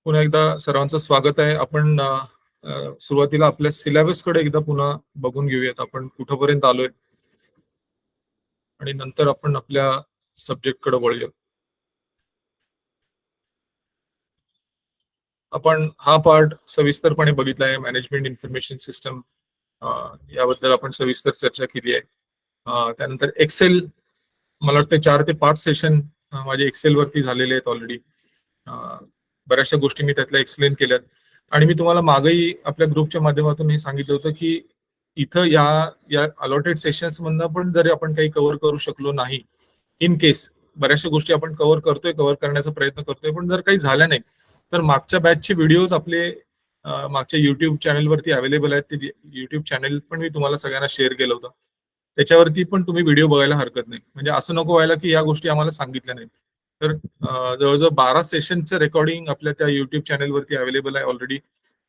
पुन्हा एकदा सर्वांचं स्वागत आहे. आपण सुरुवातीला आपल्या सिलेबसकडे एकदा पुन्हा बघून घेऊयात. आपण कुठपर्यंत आलोय आणि नंतर आपण आपल्या सब्जेक्टकडे वळूया. आपण हा पार्ट सविस्तरपणे बघितला आहे. मॅनेजमेंट इन्फॉर्मेशन सिस्टम याबद्दल आपण सविस्तर चर्चा केली आहे. त्यानंतर एक्सेल, मला वाटतं 4 ते 5 सेशन माझे एक्सेल वरती झालेले आहेत ऑलरेडी. बऱ्याचशा गोष्टी मी त्यातल्या एक्सप्लेन केल्यात आणि मी तुम्हाला मागेही आपल्या ग्रुपच्या माध्यमातून हे सांगितलं होतं की इथं या अलॉटेड सेशन्स मधनं पण जरी आपण काही कव्हर करू शकलो नाही, इन केस बऱ्याचशा गोष्टी आपण कव्हर करण्याचा प्रयत्न करतोय, पण जर काही झाल्या नाही तर मागच्या बॅचचे व्हिडिओज आपले मागच्या युट्यूब चॅनलवरती अवेलेबल आहेत. ते युट्यूब चॅनल पण मी तुम्हाला सगळ्यांना शेअर केलं होतं. त्याच्यावरती पण तुम्ही व्हिडिओ बघायला हरकत नाही. म्हणजे असं नको व्हायला की या गोष्टी आम्हाला सांगितल्या नाहीत. तर जवळजवळ 12 सेशनचं रेकॉर्डिंग आपल्या त्या युट्यूब चॅनलवरती अवेलेबल आहे ऑलरेडी.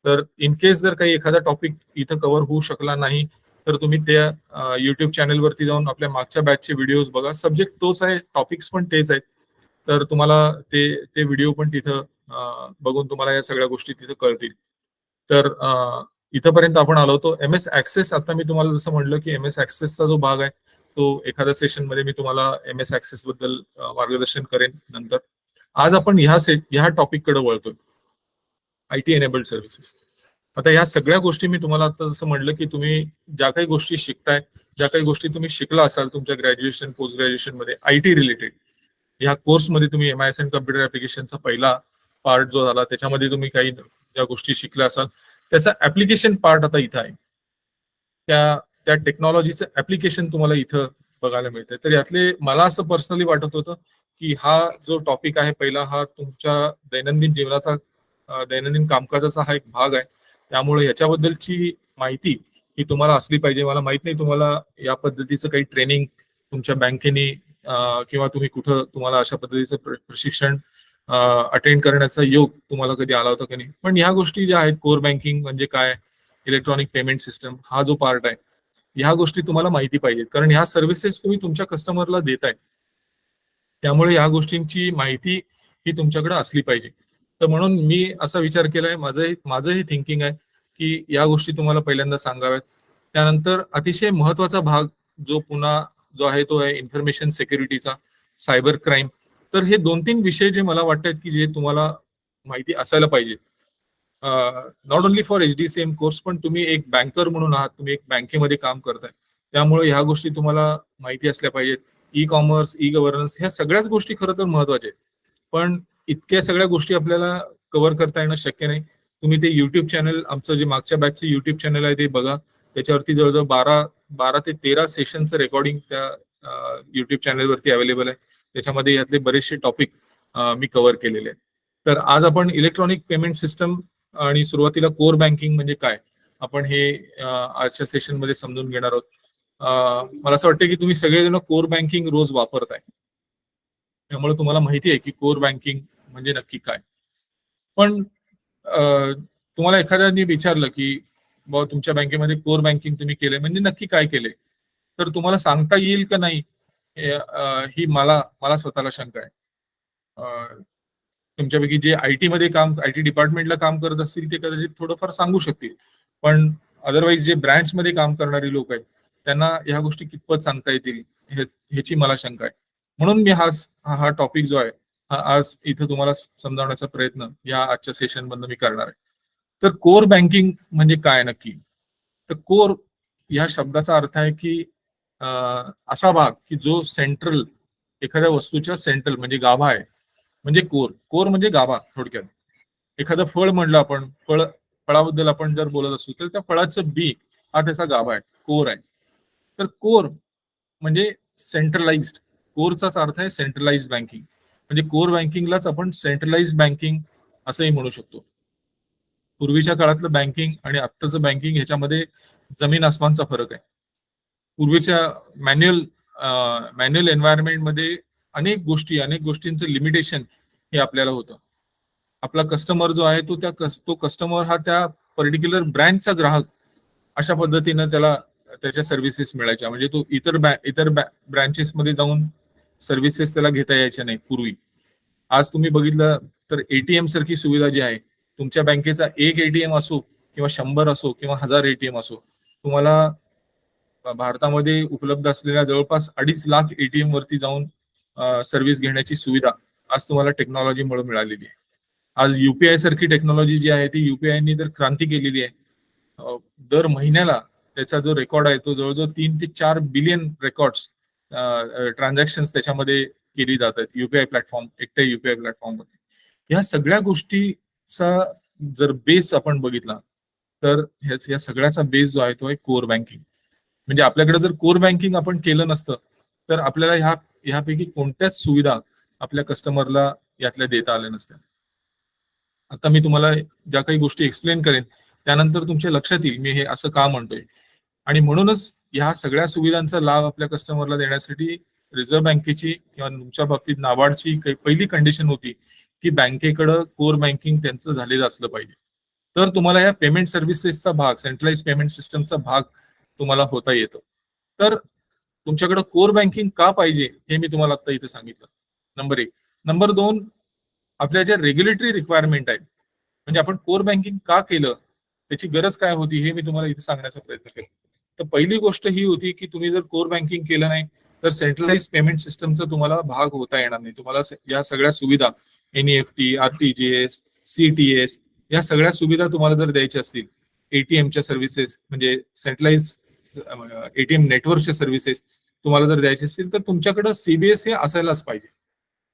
तर इन केस जर काही एखादा टॉपिक इथं कव्हर होऊ शकला नाही तर तुम्ही त्या युट्यूब चॅनलवरती जाऊन आपल्या मागच्या बॅचचे व्हिडिओज बघा. सब्जेक्ट तोच आहे, टॉपिक्स पण तेच आहेत. तर तुम्हाला ते व्हिडिओ पण तिथं बघून तुम्हाला या सगळ्या गोष्टी तिथं कळतील. तर इथंपर्यंत आपण आलो होतो. MS ऍक्सेस, आता मी तुम्हाला जसं म्हटलं की MS ऍक्सेसचा जो भाग आहे तो एखाद्या सेशन मध्ये मी तुम्हाला MS ऍक्सेस बद्दल मार्गदर्शन करेन नंतर. आज आपण ह्या टॉपिककडे वळतोय, IT एनेबल्ड सर्व्हिसेस. आता ह्या सगळ्या गोष्टी मी तुम्हाला आता जसं म्हटलं की तुम्ही ज्या काही गोष्टी शिकताय, ज्या काही गोष्टी तुम्ही शिकला असाल तुमच्या ग्रॅज्युएशन पोस्ट ग्रॅज्युएशन मध्ये IT रिलेटेड, ह्या कोर्समध्ये तुम्ही MIS कम्प्युटर ऍप्लिकेशनचा पहिला पार्ट जो झाला त्याच्यामध्ये तुम्ही काही ज्या गोष्टी शिकल्या असाल त्याचा ऍप्लिकेशन पार्ट आता इथं आहे. त्या टेक्नॉलॉजीचं ऍप्लिकेशन तुम्हाला इथं बघायला मिळतंय. तर यातले मला असं पर्सनली वाटत होतं की हा जो टॉपिक आहे पहिला, हा तुमच्या दैनंदिन जीवनाचा दैनंदिन कामकाजाचा हा एक भाग आहे. त्यामुळे याच्याबद्दलची माहिती ही तुम्हाला असली पाहिजे. मला माहित नाही तुम्हाला या पद्धतीचं काही ट्रेनिंग तुमच्या बँकेने किंवा तुम्ही कुठं तुम्हाला अशा पद्धतीचं प्रशिक्षण अटेंड करण्याचा योग तुम्हाला कधी आला होता की नाही. पण ह्या गोष्टी ज्या आहेत, कोर बँकिंग म्हणजे काय, इलेक्ट्रॉनिक पेमेंट सिस्टम हा जो पार्ट आहे, ह्या गोष्टी तुम्हाला माहिती पाहिजेत. कारण ह्या सर्व्हिसेस तुम्ही तुमच्या कस्टमरला देताय, त्यामुळे ह्या गोष्टींची माहिती ही तुमच्याकडे असली पाहिजे. तर म्हणून मी असा विचार केलाय, माझंही थिंकिंग आहे की या गोष्टी तुम्हाला पहिल्यांदा सांगाव्यात. त्यानंतर अतिशय महत्वाचा भाग जो आहे तो आहे इन्फॉर्मेशन सिक्युरिटीचा, सायबर क्राईम. तर हे 2-3 विषय जे मला वाटतात की जे तुम्हाला माहिती असायला पाहिजे. Not only for HDCM course, पण तुम्ही एक बँकर म्हणून आहात, तुम्ही एक बँकेमध्ये काम करताय, त्यामुळे ह्या गोष्टी तुम्हाला माहिती असल्या पाहिजेत. ई कॉमर्स, ई गव्हर्नन्स, ह्या सगळ्याच गोष्टी खरं तर महत्वाच्या आहेत. पण इतक्या सगळ्या गोष्टी आपल्याला कव्हर करता येणं शक्य नाही. तुम्ही ते युट्यूब चॅनल, आमचं जे मागच्या बॅचचं युट्यूब चॅनल आहे ते बघा. त्याच्यावरती जवळजवळ 12 ते 13 सेशनचं रेकॉर्डिंग त्या युट्यूब चॅनलवरती अवेलेबल आहे. त्याच्यामध्ये यातले बरेचसे टॉपिक मी कव्हर केलेले आहेत. तर आज आपण इलेक्ट्रॉनिक पेमेंट सिस्टम आणि सुरुवातीला कोर बँकिंग म्हणजे काय, आपण हे आजच्या सेशन मध्ये समजून घेणार आहोत. मला असं वाटतं की तुम्ही सगळेजण कोर बँकिंग रोज वापरताय, त्यामुळे तुम्हाला माहिती आहे की कोर बँकिंग म्हणजे नक्की काय. पण तुम्हाला एखाद्याने विचारलं की बाबा तुमच्या बँकेमध्ये कोर बँकिंग तुम्ही केलंय म्हणजे नक्की काय केलंय, तर तुम्हाला सांगता येईल का नाही ही मला स्वतःला शंका आहे. तुमच्यापैकी जे IT डिपार्टमेंटला काम करत असतील ते कदाचित थोडंफार सांगू शकतील, पण अदरवाईज जे ब्रँच मध्ये काम करणारी लोक आहेत त्यांना ह्या गोष्टी कितपत सांगता येतील ह्याची मला शंका आहे. म्हणून मी हा टॉपिक जो आहे हा आज इथं तुम्हाला समजावण्याचा प्रयत्न या आजच्या सेशन मधून मी करणार आहे. तर कोर बँकिंग म्हणजे काय नक्की. तर कोर या शब्दाचा अर्थ आहे की असा भाग की जो सेंट्रल, एखाद्या वस्तूच्या सेंट्रल म्हणजे गाभा आहे, म्हणजे कोर म्हणजे गाभा. थोडक्यात एखादं फळ म्हणलं आपण, फळाबद्दल आपण जर बोलत असू तर त्या फळाचं बी हा त्याचा गाभा आहे, कोर आहे. तर कोर म्हणजे सेंट्रलाइज्ड, कोरचाच अर्थ आहे सेंट्रलाइज्ड बँकिंग. म्हणजे कोर बँकिंगलाच आपण सेंट्रलाइज्ड बँकिंग असंही म्हणू शकतो. पूर्वीच्या काळातलं बँकिंग आणि आत्ताचं बँकिंग ह्याच्यामध्ये जमीन आसमानचा फरक आहे. पूर्वीच्या मॅन्युअल एन्व्हायरमेंटमध्ये अनेक गोष्टींचं लिमिटेशन हे आपल्याला होतं. आपला कस्टमर जो आहे तो कस्टमर हा त्या पर्टिक्युलर ब्रँचचा ग्राहक अशा पद्धतीनं त्याला त्याच्या सर्व्हिसेस मिळायच्या. म्हणजे तो इतर ब्रँचेस मध्ये जाऊन सर्व्हिसेस त्याला घेता यायच्या नाही पूर्वी. आज तुम्ही बघितलं तर एटीएम सारखी सुविधा जी आहे, तुमच्या बँकेचा एक एटीएम असो किंवा 100 असो किंवा 1000 एटीएम असो, तुम्हाला भारतामध्ये उपलब्ध असलेल्या जवळपास 2.5 लाख एटीएम वरती जाऊन सर्व्हिस घेण्याची सुविधा आज तुम्हाला टेक्नॉलॉजीमुळे मिळालेली आहे. आज युपीआय सारखी टेक्नॉलॉजी जी आहे ती युपीआयनी तर क्रांती केलेली आहे. दर महिन्याला त्याचा जो रेकॉर्ड आहे तो जवळजवळ 3 ते 4 बिलियन रेकॉर्ड्स ट्रान्झॅक्शन त्याच्यामध्ये केली जातात युपीआय प्लॅटफॉर्म, एकट्या युपीआय प्लॅटफॉर्ममध्ये. ह्या सगळ्या गोष्टीचा जर बेस आपण बघितला तर या सगळ्याचा बेस जो आहे तो आहे कोर बँकिंग. म्हणजे आपल्याकडे जर कोर बँकिंग आपण केलं नसतं तर आपल्याला ह्यापैकी कोणत्याच सुविधा आपल्या कस्टमरला यातल्या देता आल्या नसत्या. आता मी तुम्हाला ज्या काही गोष्टी एक्सप्लेन करेन त्यानंतर तुमच्या लक्षात येईल मी हे असं का म्हणतोय. आणि म्हणूनच ह्या सगळ्या सुविधांचा लाभ आपल्या कस्टमरला देण्यासाठी रिझर्व्ह बँकेची किंवा तुमच्या बाबतीत नाबार्डची पहिली कंडिशन होती की बँकेकडं कोर बँकिंग त्यांचं झालेलं असलं पाहिजे. तर तुम्हाला या पेमेंट सर्व्हिसेसचा भाग, सेंट्रलाइज पेमेंट सिस्टमचा भाग तुम्हाला होता येतो. तर तुमच्याकडे कोर बँकिंग का पाहिजे हे मी तुम्हाला आता इथे सांगितलं, नंबर 1. नंबर 2, आपल्या ज्या रेग्युलेटरी रिक्वायरमेंट आहेत, म्हणजे आपण कोर बँकिंग का केलं, त्याची गरज काय होती हे मी तुम्हाला इथे सांगण्याचा प्रयत्न केला. तर पहिली गोष्ट ही होती की तुम्ही जर कोर बँकिंग केलं नाही तर सेंट्रलाइज पेमेंट सिस्टमचा तुम्हाला भाग होता येणार नाही. तुम्हाला या सगळ्या सुविधा एनईएफटी, आरटीजीएस, सीटीएस या सगळ्या सुविधा तुम्हाला जर द्यायच्या असतील, एटीएमच्या सर्व्हिसेस म्हणजे सेंट्रलाइज एटीएम नेटवर्कच्या सर्व्हिसेस तुम्हाला जर द्यायचे असतील तर तुमच्याकडे सीबीएस हे असायलाच पाहिजे.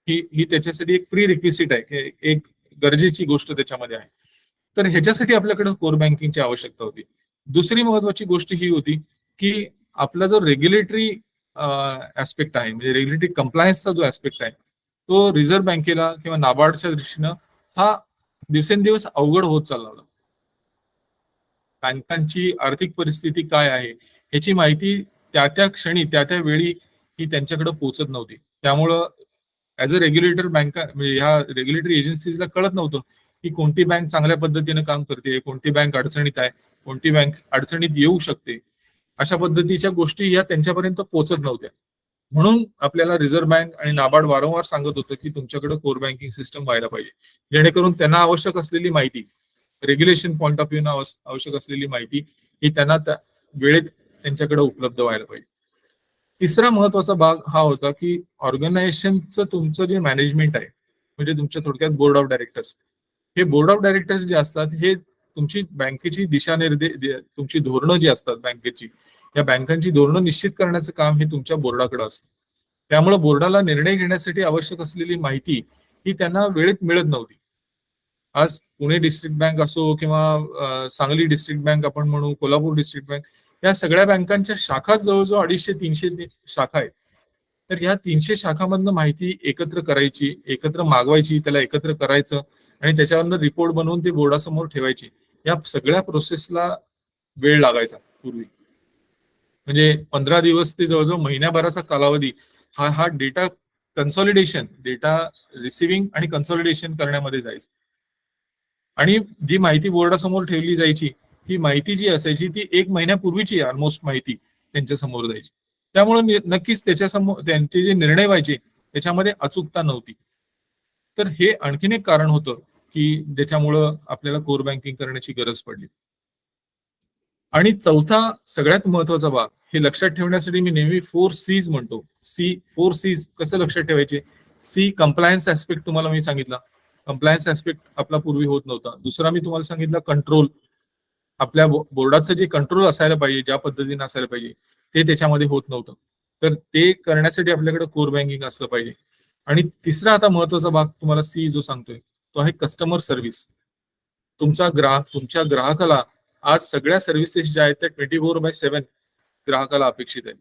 ही त्याच्यासाठी एक प्री रिक्विसिट आहे, एक गरजेची गोष्ट त्याच्यामध्ये आहे. तर ह्याच्यासाठी आपल्याकडे कोर बँकिंगची आवश्यकता होती. दुसरी महत्वाची गोष्ट ही होती की आपला जो रेग्युलेटरी ऍस्पेक्ट आहे, म्हणजे रेग्युलेटरी कंप्लायन्सचा जो ऍस्पेक्ट आहे तो रिझर्व्ह बँकेला किंवा नाबार्डच्या दृष्टीनं हा दिवसेंदिवस अवघड होत चालला होता. बँकांची आर्थिक परिस्थिती काय आहे याची माहिती त्या क्षणी त्या वेळी ही त्यांच्याकडे पोहोचत नव्हती. त्यामुळं ऍज अ रेग्युलेटर बँका म्हणजे ह्या रेग्युलेटरी एजन्सीजला कळत नव्हतं की कोणती बँक चांगल्या पद्धतीने काम करते, कोणती बँक अडचणीत आहे, कोणती बँक अडचणीत येऊ शकते. अशा पद्धतीच्या गोष्टी या त्यांच्यापर्यंत पोहोचत नव्हत्या. म्हणून आपल्याला रिझर्व्ह बँक आणि नाबार्ड वारंवार सांगत होतं की तुमच्याकडे कोर बँकिंग सिस्टम व्हायला पाहिजे, जेणेकरून त्यांना आवश्यक असलेली माहिती, रेग्युलेशन पॉईंट ऑफ व्ह्यू आवश्यक असलेली माहिती ही त्यांना त्या वेळेत त्यांच्याकडे उपलब्ध व्हायला पाहिजे. तिसरा महत्वाचा भाग हा होता की ऑर्गनायझेशनचं तुमचं जे मॅनेजमेंट आहे, म्हणजे तुमच्या थोडक्यात बोर्ड ऑफ डायरेक्टर्स, हे बोर्ड ऑफ डायरेक्टर्स जे असतात हे तुमची बँकेची तुमची धोरणं जी असतात बँकेची, या बँकांची धोरणं निश्चित करण्याचं काम हे तुमच्या बोर्डाकडे असतं. त्यामुळे बोर्डाला निर्णय घेण्यासाठी आवश्यक असलेली माहिती ही त्यांना वेळेत मिळत नव्हती. आज पुणे डिस्ट्रिक्ट बँक असो किंवा सांगली डिस्ट्रिक्ट बँक आपण म्हणू, कोल्हापूर डिस्ट्रिक्ट बँक, या सगळ्या बँकांच्या शाखा जवळजवळ 250-300 शाखा आहेत. तर ह्या 300 शाखांमधनं माहिती एकत्र करायची, एकत्र मागवायची, त्याला एकत्र करायचं आणि त्याच्यावरनं रिपोर्ट बनवून ते बोर्डासमोर ठेवायची. या सगळ्या प्रोसेसला वेळ लागायचा पूर्वी. म्हणजे 15 दिवस ते जवळजवळ महिन्याभराचा कालावधी हा डेटा कन्सॉलिडेशन, डेटा रिसिव्हिंग आणि कन्सॉलिडेशन करण्यामध्ये जायचं. आणि जी माहिती बोर्डासमोर ठेवली जायची ही माहिती जी असायची ती 1 महिन्यापूर्वीची ऑलमोस्ट माहिती त्यांच्या समोर जायची. त्यामुळे नक्कीच त्याच्यासमोर त्यांचे जे निर्णय व्हायचे त्याच्यामध्ये अचूकता नव्हती. तर हे आणखीन एक कारण होतं की ज्याच्यामुळं आपल्याला कोर बँकिंग करण्याची गरज पडली. आणि चौथा सगळ्यात महत्वाचा भाग हे लक्षात ठेवण्यासाठी मी नेहमी 4 C's म्हणतो. 4 C's कसं लक्षात ठेवायचे? सी, कंप्लायन्स ऍस्पेक्ट तुम्हाला मी सांगितलं, कंप्लायन्स ऍस्पेक्ट आपला पूर्वी होत नव्हता. दुसरा मी तुम्हाला सांगितलं कंट्रोल, आपल्या बोर्डाचं जे कंट्रोल असायला पाहिजे, ज्या पद्धतीने असायला पाहिजे ते त्याच्यामध्ये होत नव्हतं. तर ते करण्यासाठी आपल्याकडे कोर बँकिंग असलं पाहिजे. आणि तिसरा आता महत्वाचा भाग तुम्हाला सी जो सांगतोय तो आहे कस्टमर सर्व्हिस. तुमच्या ग्राहकाला आज सगळ्या सर्व्हिसेस ज्या आहेत त्या 24/7 ग्राहकाला अपेक्षित आहे.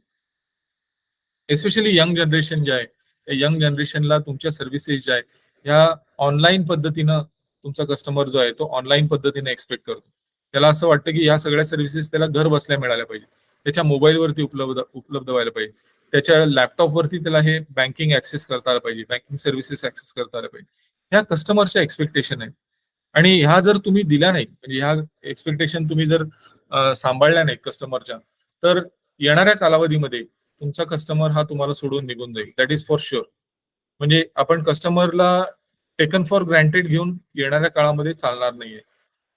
एस्पेशली यंग जनरेशन जे आहे, त्या यंग जनरेशनला तुमच्या सर्व्हिसेस ज्या आहेत ह्या ऑनलाईन पद्धतीनं तुमचा कस्टमर जो आहे तो ऑनलाईन पद्धतीने एक्सपेक्ट करतो. त्याला असं वाटतं की या सगळ्या सर्व्हिसेस त्याला घर बसल्या मिळाल्या पाहिजे, त्याच्या मोबाईलवरती उपलब्ध व्हायला पाहिजे, त्याच्या लॅपटॉपवरती त्याला हे बँकिंग ऍक्सेस करता आलं पाहिजे, बँकिंग सर्व्हिसेस ऍक्सेस करता आलं पाहिजे. ह्या कस्टमरच्या एक्सपेक्टेशन आहेत. आणि ह्या जर तुम्ही दिल्या नाही, म्हणजे ह्या एक्सपेक्टेशन तुम्ही जर सांभाळल्या नाही कस्टमरच्या, तर येणाऱ्या कालावधीमध्ये तुमचा कस्टमर हा तुम्हाला सोडून निघून जाईल. That is for sure. म्हणजे आपण कस्टमरला टेकन फॉर ग्रँटेड घेऊन येणाऱ्या काळामध्ये चालणार नाहीये.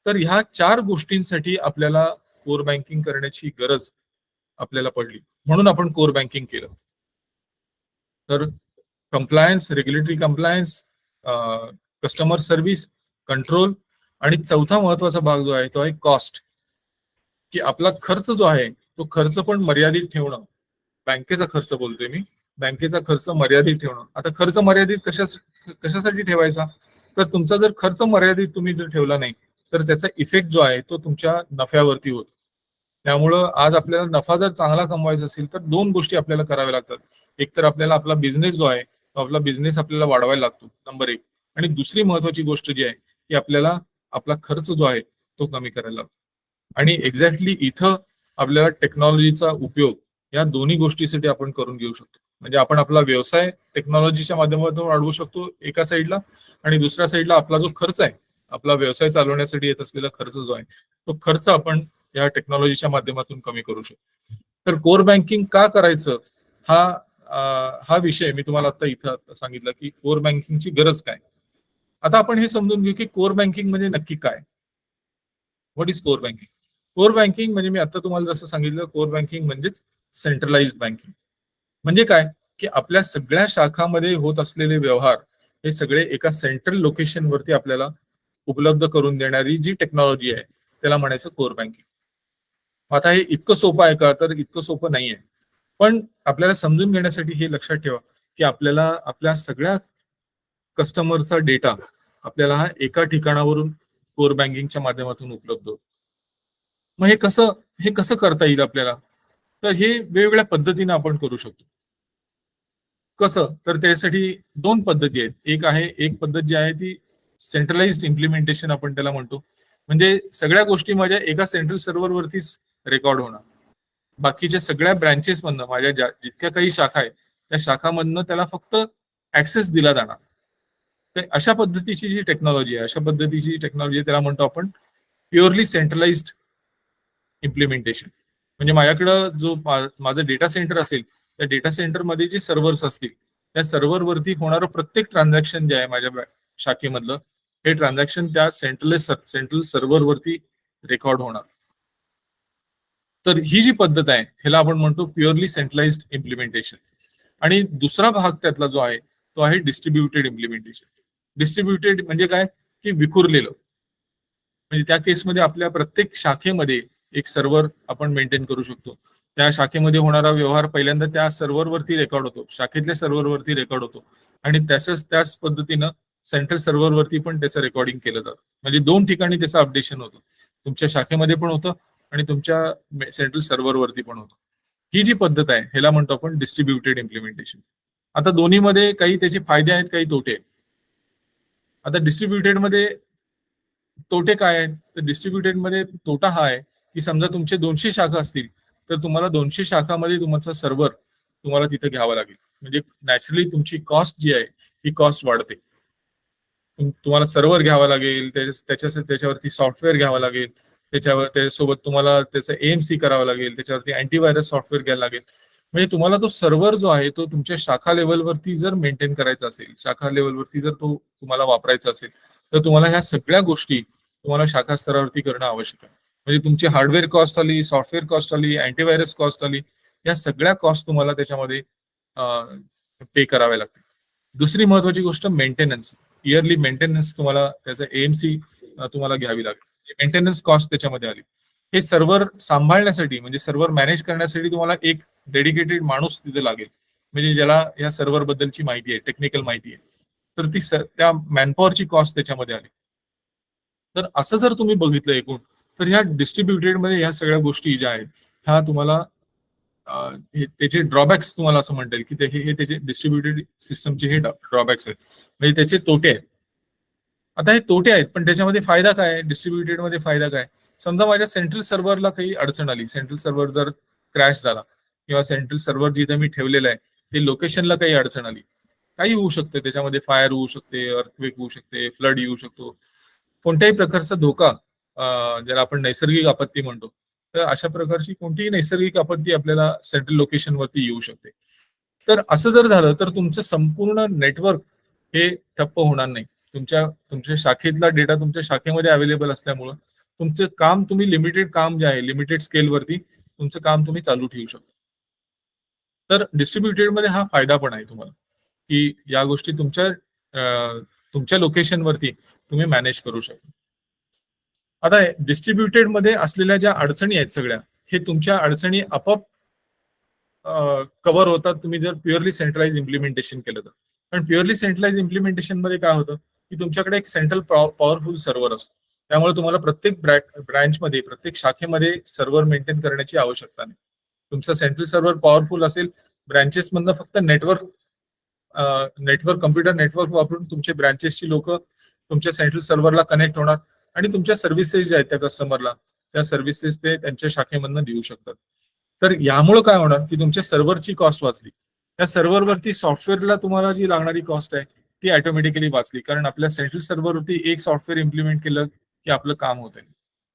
तर ह्या 4 गोष्टींसाठी आपल्याला कोर बँकिंग करण्याची गरज आपल्याला पडली. म्हणून आपण कोर बँकिंग केलं. तर compliance, regulatory compliance, customer service, control आणि चौथा महत्वाचा भाग जो आहे तो आहे कॉस्ट, की आपला खर्च जो आहे तो खर्च पण मर्यादित ठेवणं. बँकेचा खर्च बोलतोय मी, बँकेचा खर्च मर्यादित ठेवणं. आता खर्च मर्यादित कशासाठी ठेवायचा? तर तुमचा जर खर्च मर्यादित तुम्ही जर ठेवला नाही तर त्याचा इफेक्ट जो आहे तो तुमच्या नफ्यावरती होतो. त्यामुळं आज आपल्याला नफा जर चांगला कमवायचा असेल तर 2 गोष्टी आपल्याला कराव्या लागतात. एक तर आपल्याला आपला बिझनेस जो आहे तो आपला बिझनेस आपल्याला वाढवायला लागतो, नंबर 1. आणि दुसरी महत्वाची गोष्ट जी आहे की आपल्याला आपला खर्च जो आहे तो कमी करायला लागतो. आणि एक्झॅक्टली इथं आपल्याला टेक्नॉलॉजीचा उपयोग या दोन्ही गोष्टीसाठी आपण करून घेऊ शकतो. म्हणजे आपण आपला व्यवसाय टेक्नॉलॉजीच्या माध्यमातून वाढवू शकतो एका साईडला, आणि दुसऱ्या साईडला आपला जो खर्च आहे, आपला व्यवसाय चालवण्यासाठी येत असलेला खर्च जो आहे तो खर्च आपण या टेक्नॉलॉजीच्या माध्यमातून कमी करू शकतो. तर कोर बँकिंग का करायचं हा विषय मी तुम्हाला आता इथं सांगितलं की कोर बँकिंगची गरज काय. आता आपण हे समजून घेऊ की कोर बँकिंग म्हणजे नक्की काय. What is core banking? Core banking म्हणजे मी आता तुम्हाला जसं सांगितलं, कोर बँकिंग म्हणजेच सेंट्रलाइज्ड बँकिंग. म्हणजे काय की आपल्या सगळ्या शाखांमध्ये होत असलेले व्यवहार हे सगळे एका सेंट्रल लोकेशन वरती आपल्याला उपलब्ध करून देणारी जी टेक्नॉलॉजी आहे त्याला म्हणायचं कोर बँकिंग. आता हे इतकं सोपं आहे का? तर इतकं सोपं नाहीये. पण आपल्याला समजून घेण्यासाठी हे लक्षात ठेवा की आपल्याला आपल्या सगळ्या कस्टमरचा डेटा आपल्याला हा एका ठिकाणावरून कोर बँकिंगच्या माध्यमातून उपलब्ध होतो. मग हे कसं करता येईल आपल्याला? तर हे वेगवेगळ्या पद्धतीने आपण करू शकतो. कसं? तर त्यासाठी 2 पद्धती आहेत. एक पद्धत जी आहे ती सेंट्रलाइज्ड इम्प्लिमेंटेशन आपण त्याला म्हणतो. म्हणजे सगळ्या गोष्टी माझ्या एका सेंट्रल सर्व्हरवरतीच रेकॉर्ड होणार. बाकीच्या सगळ्या ब्रँचेस मधनं माझ्या जितक्या काही शाखा आहेत त्या शाखामधनं त्याला फक्त ऍक्सेस दिला जाणार. तर अशा पद्धतीची जी टेक्नॉलॉजी आहे त्याला म्हणतो आपण प्युअरली सेंट्रलाइज्ड इम्प्लिमेंटेशन. म्हणजे माझ्याकडं जो माझं डेटा सेंटर असेल त्या डेटा सेंटरमध्ये जे सर्व्हर्स असतील त्या सर्व्हरवरती होणारं प्रत्येक ट्रान्झॅक्शन जे आहे माझ्या शाखेमधलं हे ट्रान्झॅक्शन त्या सेंट्रल सर्व्हरवरती रेकॉर्ड होणार. तर ही जी पद्धत आहे ह्याला आपण म्हणतो प्युअरली सेंट्रलाइज्ड इम्प्लिमेंटेशन. आणि दुसरा भाग त्यातला जो आहे तो आहे डिस्ट्रीब्युटेड इम्प्लिमेंटेशन. डिस्ट्रीब्युटेड म्हणजे काय की विखुरलेलं. म्हणजे त्या केसमध्ये आपल्या प्रत्येक शाखेमध्ये एक सर्व्हर आपण मेंटेन करू शकतो. त्या शाखेमध्ये होणारा व्यवहार पहिल्यांदा त्या सर्व्हरवरती रेकॉर्ड होतो, शाखेतल्या सर्व्हरवरती रेकॉर्ड होतो, आणि त्याच पद्धतीनं सेंट्रल सर्व्हरवरती पण त्याचं रेकॉर्डिंग केलं जातं. म्हणजे 2 ठिकाणी त्याचं अपडेशन होतं. तुमच्या शाखेमध्ये पण होतं आणि तुमच्या सेंट्रल सर्व्हरवरती पण होतं. ही जी पद्धत आहे ह्याला म्हणतो आपण डिस्ट्रीब्युटेड इम्प्लिमेंटेशन. आता दोन्हीमध्ये काही त्याचे फायदे आहेत, काही तोटे आहेत. आता डिस्ट्रीब्युटेड मध्ये तोटे काय आहेत? तर डिस्ट्रीब्युटेड मध्ये तोटा हा आहे की समजा तुमचे 200 शाखा असतील तर तुम्हाला 200 शाखामध्ये तुमचा सर्व्हर तुम्हाला तिथे घ्यावा लागेल. म्हणजे नॅचरली तुमची कॉस्ट जी आहे ही कॉस्ट वाढते. तुम्हाला सर्व्हर घ्यावा लागेल, त्याच्यावरती सॉफ्टवेअर घ्यावा लागेल, त्याच्यासोबत तुम्हाला त्याचं एएमसी करावं लागेल, त्याच्यावरती अँटीव्हायरस सॉफ्टवेअर घ्यायला लागेल. म्हणजे तुम्हाला तो सर्व्हर जो आहे तो तुमच्या शाखा लेवलवरती जर मेंटेन करायचा असेल, शाखा लेवलवरती जर तो तुम्हाला वापरायचा असेल तर तुम्हाला ह्या सगळ्या गोष्टी तुम्हाला शाखा स्तरावरती करणं आवश्यक आहे. म्हणजे तुमची हार्डवेअर कॉस्ट आली, सॉफ्टवेअर कॉस्ट आली, अँटीव्हायरस कॉस्ट आली, या सगळ्या कॉस्ट तुम्हाला त्याच्यामध्ये पे कराव्या लागतील. दुसरी महत्वाची गोष्ट मेंटेनन्स. इयरली मेंटेनन्स तुम्हाला त्याचं एएमसी तुम्हाला घ्यावी लागेल. मेंटेनन्स कॉस्ट त्याच्यामध्ये आली. हे सर्व्हर सांभाळण्यासाठी म्हणजे सर्व्हर मॅनेज करण्यासाठी तुम्हाला एक डेडिकेटेड माणूस तिथे लागेल, म्हणजे ज्याला या सर्व्हर बद्दलची माहिती आहे, टेक्निकल माहिती आहे. तर त्या मॅनपॉवरची कॉस्ट त्याच्यामध्ये आली. तर असं जर तुम्ही बघितलं एकूण तर ह्या डिस्ट्रीब्युटेड मध्ये ह्या सगळ्या गोष्टी ज्या आहेत ह्या तुम्हाला त्याचे ड्रॉबॅक्स तुम्हाला असं म्हणता येईल की हे त्याचे डिस्ट्रीब्युटेड सिस्टमचे हे ड्रॉबॅक्स आहेत, म्हणजे त्याचे तोटे आहेत. आता हे तोटे आहेत पण त्याच्यामध्ये फायदा काय? डिस्ट्रीब्युटेड मध्ये फायदा काय? समजा माझ्या सेंट्रल सर्व्हरला काही अडचण आली, सेंट्रल सर्व्हर जर क्रॅश झाला किंवा सेंट्रल सर्व्हर जिथे मी ठेवलेलं आहे ते लोकेशनला काही अडचण आली, काही होऊ शकते त्याच्यामध्ये, फायर होऊ शकते, अर्थक्वेक होऊ शकते, फ्लड येऊ शकतो, कोणत्याही प्रकारचा धोका ज्याला आपण नैसर्गिक आपत्ती म्हणतो, तर अशा प्रकारची कोणतीही नैसर्गिक आपत्ती आपल्याला सेंट्रल लोकेशनवरती येऊ शकते. तर असं जर झालं तर तुमचं संपूर्ण नेटवर्क हे ठप्प होणार नाही. तुमच्या शाखेतला डेटा तुमच्या शाखेमध्ये अवेलेबल असल्यामुळं तुमचं काम तुम्ही लिमिटेड काम जे आहे लिमिटेड स्केलवरती तुमचं काम तुम्ही चालू ठेवू शकता. तर डिस्ट्रीब्युटेड मध्ये हा फायदा पण आहे तुम्हाला, की या गोष्टी तुमच्या लोकेशनवरती तुम्ही मॅनेज करू शकता. आता डिस्ट्रीब्युटेड मध्ये असलेल्या ज्या अडचणी आहेत सगळ्या, हे तुमच्या अडचणी आपोआप कव्हर होतात तुम्ही जर प्युअरली सेंट्रलाइज इम्प्लिमेंटेशन केलं तर. कारण प्युअरली सेंट्रलाइज इम्प्लिमेंटेशन मध्ये काय होतं की तुमच्याकडे एक सेंट्रल पॉवरफुल सर्व्हर असतो. त्यामुळे तुम्हाला प्रत्येक ब्रँचमध्ये प्रत्येक शाखेमध्ये सर्व्हर मेंटेन करण्याची आवश्यकता नाही. तुमचं सेंट्रल सर्व्हर पॉवरफुल असेल, ब्रँचेस मधनं फक्त कम्प्युटर नेटवर्क वापरून तुमचे ब्रँचेसची लोक तुमच्या सेंट्रल सर्व्हरला कनेक्ट होणार आणि तुमच्या सर्व्हिसेस ज्या आहेत त्या कस्टमरला त्या सर्व्हिसेस ते त्यांच्या शाखेमधनं देऊ शकतात. तर यामुळे काय होणार की तुमच्या सर्व्हरची कॉस्ट वाचली. त्या सर्व्हरवरती सॉफ्टवेअरला तुम्हाला जी लागणारी कॉस्ट आहे ती ऑटोमॅटिकली वाचली, कारण आपल्या सेंट्रल सर्व्हरवरती एक सॉफ्टवेअर इम्प्लिमेंट केलं की आपलं काम होत आहे.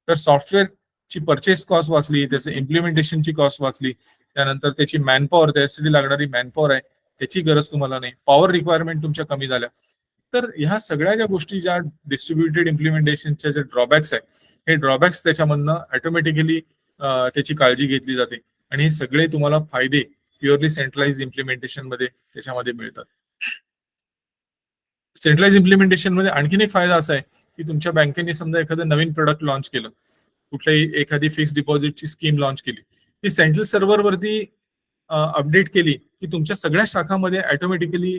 तर सॉफ्टवेअरची परचेस कॉस्ट वाचली, त्याचं इम्प्लिमेंटेशनची कॉस्ट वाचली, त्यानंतर त्याची मॅनपॉवर, त्यासाठी लागणारी मॅनपॉवर आहे त्याची गरज तुम्हाला नाही, पॉवर रिक्वायरमेंट तुमच्या कमी झाल्या. तर ह्या सगळ्या ज्या गोष्टी ज्या डिस्ट्रीब्युटेड इम्प्लिमेंटेशनच्या जे ड्रॉबॅक्स आहेत, हे ड्रॉबॅक्स त्याच्यामधनं ऑटोमॅटिकली त्याची काळजी घेतली जाते आणि हे सगळे तुम्हाला फायदे प्युअरली सेंट्रलाइज इम्प्लिमेंटेशन मध्ये त्याच्यामध्ये मिळतात. सेंट्रलाइज इम्प्लिमेंटेशन मध्ये आणखीन एक फायदा असा आहे की तुमच्या बँकेने समजा एखादं नवीन प्रोडक्ट लॉन्च केलं, कुठल्याही एखादी फिक्स डिपॉझिटची स्कीम लॉन्च केली, ती सेंट्रल सर्व्हरवरती अपडेट केली की तुमच्या सगळ्या शाखांमध्ये ऑटोमॅटिकली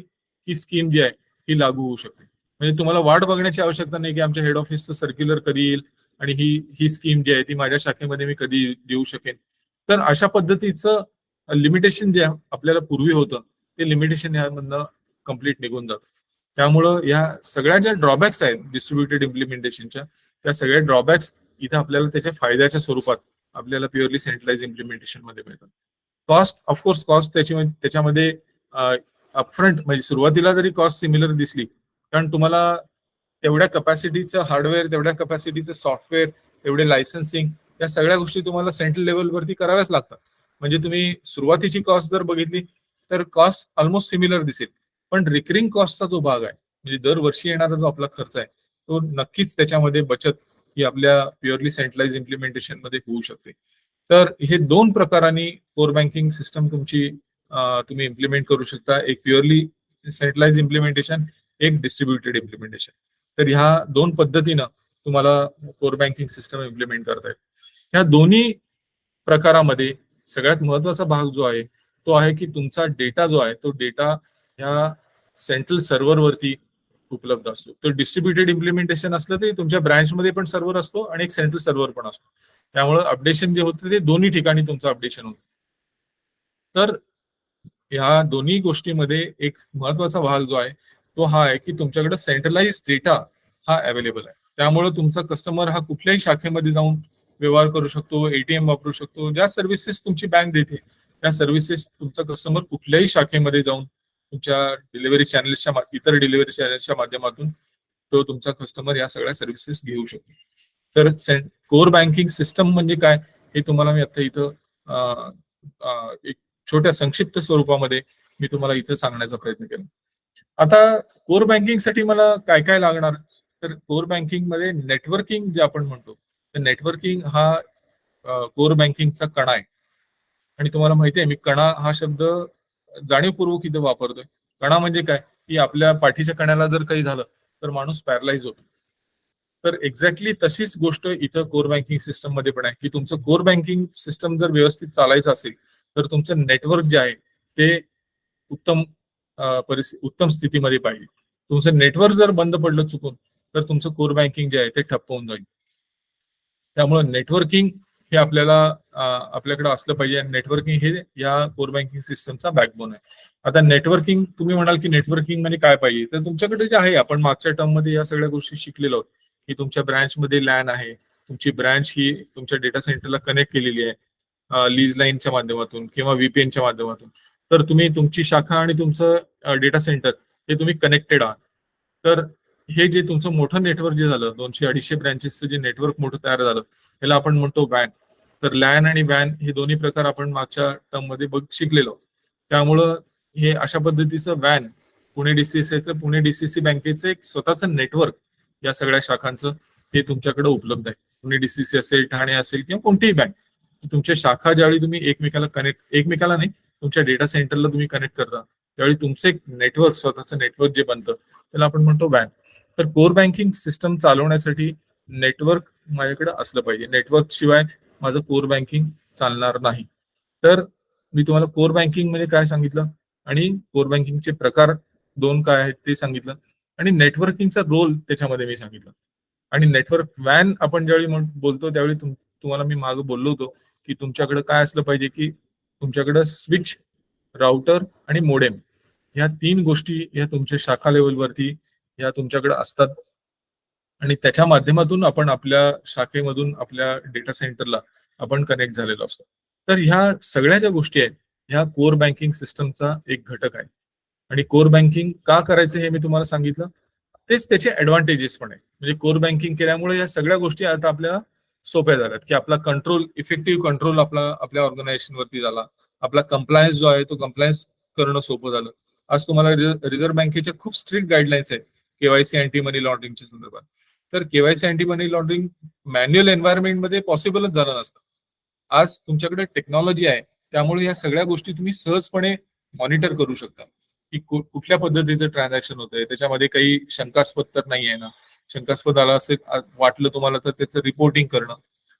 ही स्कीम जी आहे ही लागू होऊ शकते. म्हणजे तुम्हाला वाट बघण्याची आवश्यकता नाही की आमच्या हेड ऑफिसचं सर्क्युलर कधी येईल आणि ही स्कीम जी आहे ती माझ्या शाखेमध्ये मी कधी देऊ शकेन. तर अशा पद्धतीचं लिमिटेशन जे आपल्याला पूर्वी होतं ते लिमिटेशन ह्यामधनं कम्प्लीट निघून जातं. त्यामुळं ह्या सगळ्या ज्या ड्रॉबॅक्स आहेत डिस्ट्रीब्युटेड इम्प्लिमेंटेशनच्या, त्या सगळ्या ड्रॉबॅक्स इथे आपल्याला त्याच्या फायद्याच्या स्वरूपात आपल्याला प्युअरली सेंट्रलाइज इम्प्लिमेंटेशन मध्ये मिळतात. कॉस्ट, ऑफकोर्स कॉस्ट त्याच्यामध्ये अपफ्रंट म्हणजे सुरुवातीला जरी कॉस्ट सिमिलर दिसली, कारण तुम्हाला तेवढ्या कपॅसिटीचं हार्डवेअर, तेवढ्या कपॅसिटीचं सॉफ्टवेअर, तेवढे लायसन्सिंग, या सगळ्या गोष्टी तुम्हाला सेंट्रल लेवलवरती कराव्याच लागतात. म्हणजे तुम्ही सुरुवातीची कॉस्ट जर बघितली तर कॉस्ट ऑलमोस्ट सिमिलर दिसेल, पण रिकरिंग कॉस्टचा जो भाग आहे म्हणजे दरवर्षी येणारा जो आपला खर्च आहे तो नक्कीच त्याच्यामध्ये बचत ही आपल्या प्युअरली सेंट्रलाइज इम्प्लिमेंटेशन मध्ये होऊ शकते. तर हे दोन प्रकारांनी कोर बँकिंग सिस्टम तुम्ही इम्प्लिमेंट करू शकता, एक प्युअरली सेंट्रलाइज इम्प्लिमेंटेशन, एक डिस्ट्रीब्युटेड इम्प्लिमेंटेशन. तर ह्या दोन पद्धतीनं तुम्हाला कोर बँकिंग सिस्टम इम्प्लिमेंट करता येईल. ह्या दोन्ही प्रकारामध्ये सगळ्यात महत्वाचा भाग जो आहे तो आहे की तुमचा डेटा जो आहे तो डेटा ह्या सेंट्रल सर्व्हरवरती उपलब्ध असतो. तर डिस्ट्रीब्युटेड इम्प्लिमेंटेशन असलं तरी तुमच्या ब्रँचमध्ये पण सर्व्हर असतो आणि एक सेंट्रल सर्व्हर पण असतो. त्यामुळे अपडेशन जे होतं ते दोन्ही ठिकाणी तुमचं अपडेशन होतं. तर या दोन्ही गोष्टीमध्ये एक महत्वाचा भाग जो आहे तो हा आहे की तुमच्याकडे सेंट्रलाइज डेटा हा अवेलेबल आहे. त्यामुळे तुमचा कस्टमर हा कुठल्याही शाखेमध्ये जाऊन व्यवहार करू शकतो, एटीएम वापरू शकतो, ज्या सर्व्हिसेस तुमची बँक देते त्या सर्व्हिसेस तुमचा कस्टमर कुठल्याही शाखेमध्ये जाऊन तुमच्या इतर डिलिव्हरी चॅनल्सच्या माध्यमातून तो तुमचा कस्टमर या सगळ्या सर्व्हिसेस घेऊ शकतो. तर कोर बँकिंग सिस्टम म्हणजे काय हे तुम्हाला मी आता इथं एक छोट्या संक्षिप्त स्वरूपामध्ये मी तुम्हाला इथं सांगण्याचा प्रयत्न केला. आता कोर बँकिंगसाठी मला काय काय लागणार, तर कोर बँकिंग मध्ये नेटवर्किंग जे आपण म्हणतो, तर नेटवर्किंग हा कोर बँकिंगचा कणा आहे. आणि तुम्हाला माहिती आहे मी कणा हा शब्द जाणीवपूर्वक इथं वापरतोय. कणा म्हणजे काय की आपल्या पाठीच्या कण्याला जर काही झालं तर माणूस पॅरलाइज होतो. तर एक्झॅक्टली तशीच गोष्ट इथं कोर बँकिंग सिस्टम मध्ये पण आहे की तुमचं कोर बँकिंग सिस्टम जर व्यवस्थित चालायचं असेल तर तुमचं नेटवर्क जे आहे ते उत्तम उत्तम स्थितीमध्ये पाहिजे. तुमचं नेटवर्क जर बंद पडलं चुकून तर तुमचं कोर बँकिंग जे आहे ते ठप्प होऊन जाईल. त्यामुळे नेटवर्किंग हे आपल्याकडे असलं पाहिजे. नेटवर्किंग हे या कोर बँकिंग सिस्टमचा बॅकबोन आहे. आता नेटवर्किंग तुम्ही म्हणाल की नेटवर्किंग म्हणजे काय पाहिजे, तर तुमच्याकडे जे आहे आपण मागच्या टर्म मध्ये या सगळ्या गोष्टी शिकलेलो आहोत की तुमच्या ब्रँचमध्ये लॅन आहे, तुमची ब्रँच ही तुमच्या डेटा सेंटरला कनेक्ट केलेली आहे लीज लाईनच्या माध्यमातून किंवा व्हीपीएनच्या माध्यमातून. तर तुम्ही तुमची शाखा आणि तुमचं डेटा सेंटर हे तुम्ही कनेक्टेड आहात. तर हे जे तुमचं मोठं नेटवर्क जे झालं 200-250 ब्रँचेसचं जे नेटवर्क मोठं तयार झालं त्याला आपण म्हणतो वॅन. तर लॅन आणि वॅन हे दोन्ही प्रकार आपण मागच्या टर्म मध्ये शिकलेलो. त्यामुळं हे अशा पद्धतीचं वॅन पुणे डीसीसीचं पुणे डीसीसी बँकेचं एक स्वतःचं नेटवर्क या सगळ्या शाखांचं हे तुमच्याकडे उपलब्ध आहे. पुणे डीसीसी असेल, ठाणे असेल किंवा कोणतीही बँक, तुमच्या शाखा ज्यावेळी तुम्ही एकमेकाला नाही, तुमच्या डेटा सेंटरला तुम्ही कनेक्ट करता, त्यावेळी तुमचं एक नेटवर्क, स्वतःचं नेटवर्क जे बनतं त्याला आपण म्हणतो बँक. तर कोर बँकिंग सिस्टम चालवण्यासाठी नेटवर्क माझ्याकडे असलं पाहिजे. नेटवर्क शिवाय माझं कोर बँकिंग चालणार नाही. तर मी तुम्हाला कोर बँकिंग म्हणजे काय सांगितलं आणि कोर बँकिंगचे प्रकार 2 काय आहेत ते सांगितलं आणि नेटवर्किंगचा रोल त्याच्यामध्ये मी सांगितलं. आणि नेटवर्क वॅन आपण ज्यावेळी बोलतो त्यावेळी तुम्हाला मी मागे बोललो होतो की तुमच्याकडे काय असलं पाहिजे की तुमच्याकडे स्विच, राउटर आणि मोडेम ह्या 3 गोष्टी या तुमच्या शाखा लेवलवरती या तुमच्याकडे असतात आणि त्याच्या माध्यमातून आपण आपल्या शाखेमधून आपल्या डेटा सेंटरला आपण कनेक्ट झालेलो असतो. तर ह्या सगळ्या ज्या गोष्टी आहेत ह्या कोर बँकिंग सिस्टमचा एक घटक आहे. आणि कोर बँकिंग का करायचं हे मी तुम्हाला सांगितलं, तेच त्याचे ऍडव्हान्टेजेस पण आहे. म्हणजे कोर बँकिंग केल्यामुळे या सगळ्या गोष्टी आता आपल्याला सोप्या झाल्यात की आपला कंट्रोल, इफेक्टिव्ह कंट्रोल आपल्या ऑर्गनायझेशनवरती झाला. आपला कंप्लायन्स जो आहे तो कंप्लायन्स करणं सोपं झालं. आज तुम्हाला रिझर्व्ह बँकेच्या खूप स्ट्रिक्ट गाईडलाईन्स आहेत केवायसी अँटी मनी लॉन्ड्रिंगच्या संदर्भात. तर केवायसी अँटी मनी लॉन्ड्रिंग मॅन्युअल एन्व्हायरमेंटमध्ये पॉसिबलच झालं नसतं. आज तुमच्याकडे टेक्नॉलॉजी आहे त्यामुळे या सगळ्या गोष्टी तुम्ही सहजपणे मॉनिटर करू शकता की कुठल्या पद्धतीचं ट्रान्झॅक्शन होतंय, त्याच्यामध्ये काही शंकास्पद तर नाही आहे ना, शंकास्पद आला असेल वाटलं तुम्हाला तर त्याचं रिपोर्टिंग करणं.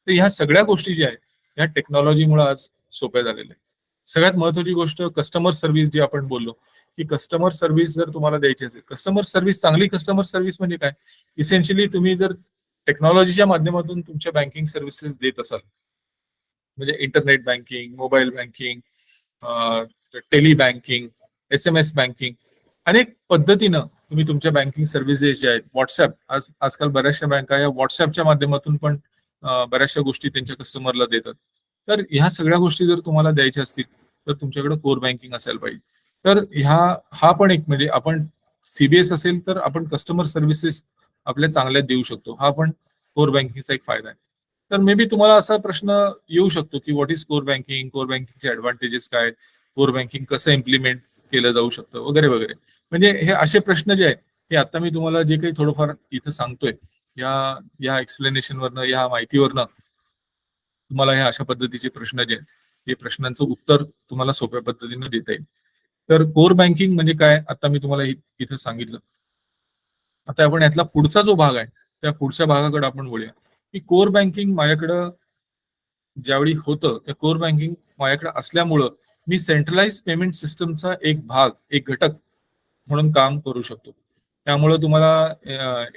तर ह्या सगळ्या गोष्टी ज्या आहेत ह्या टेक्नॉलॉजीमुळे आज सोप्या झालेल्या आहेत. सगळ्यात महत्वाची गोष्ट कस्टमर सर्व्हिस, जी आपण बोललो की कस्टमर सर्व्हिस जर तुम्हाला द्यायची असेल, कस्टमर सर्व्हिस, चांगली कस्टमर सर्व्हिस म्हणजे काय, इसेन्शियली तुम्ही जर टेक्नॉलॉजीच्या माध्यमातून तुमच्या बँकिंग सर्व्हिसेस देत असाल, म्हणजे internet banking, mobile banking, tele banking, SMS banking, अनेक पद्धतीनं तुम्ही तुमच्या बँकिंग सर्व्हिसेस ज्या आहेत, व्हॉट्सअप, आजकाल बऱ्याचशा बँका या व्हॉट्सअपच्या माध्यमातून पण बऱ्याचशा गोष्टी त्यांच्या कस्टमरला देतात. तर ह्या सगळ्या गोष्टी जर तुम्हाला द्यायच्या असतील तर तुमच्याकडे कोर बँकिंग असायला पाहिजे. तर हा पण एक, म्हणजे आपण CBS असेल तर आपण कस्टमर सर्व्हिसेस आपल्या चांगल्या देऊ शकतो. हा पण कोर बँकिंगचा एक फायदा आहे. तर मे बी तुम्हाला असा प्रश्न येऊ शकतो की what is core banking, core बँकिंगचे ऍडव्हान्टेजेस काय, कोर बँकिंग कसं इम्प्लिमेंट केलं जाऊ शकतं वगैरे वगैरे. म्हणजे हे असे प्रश्न जे आहेत हे आता मी तुम्हाला जे काही थोडंफार इथं सांगतोय या एक्सप्लेनेशनवरनं, या माहितीवरनं तुम्हाला हे अशा पद्धतीचे प्रश्न जे आहेत हे प्रश्नांचं उत्तर तुम्हाला सोप्या पद्धतीनं देता येईल. तर कोर बँकिंग म्हणजे काय आता मी तुम्हाला इथं सांगितलं. आता आपण यातला पुढचा जो भाग आहे त्या पुढच्या भागाकडे आपण वळूया की कोर बँकिंग माझ्याकडं ज्यावेळी होतं, त्या कोर बँकिंग माझ्याकडे असल्यामुळं मी सेंट्रलाइज पेमेंट सिस्टमचा एक भाग, एक घटक म्हणून काम करू शकतो. त्यामुळं तुम्हाला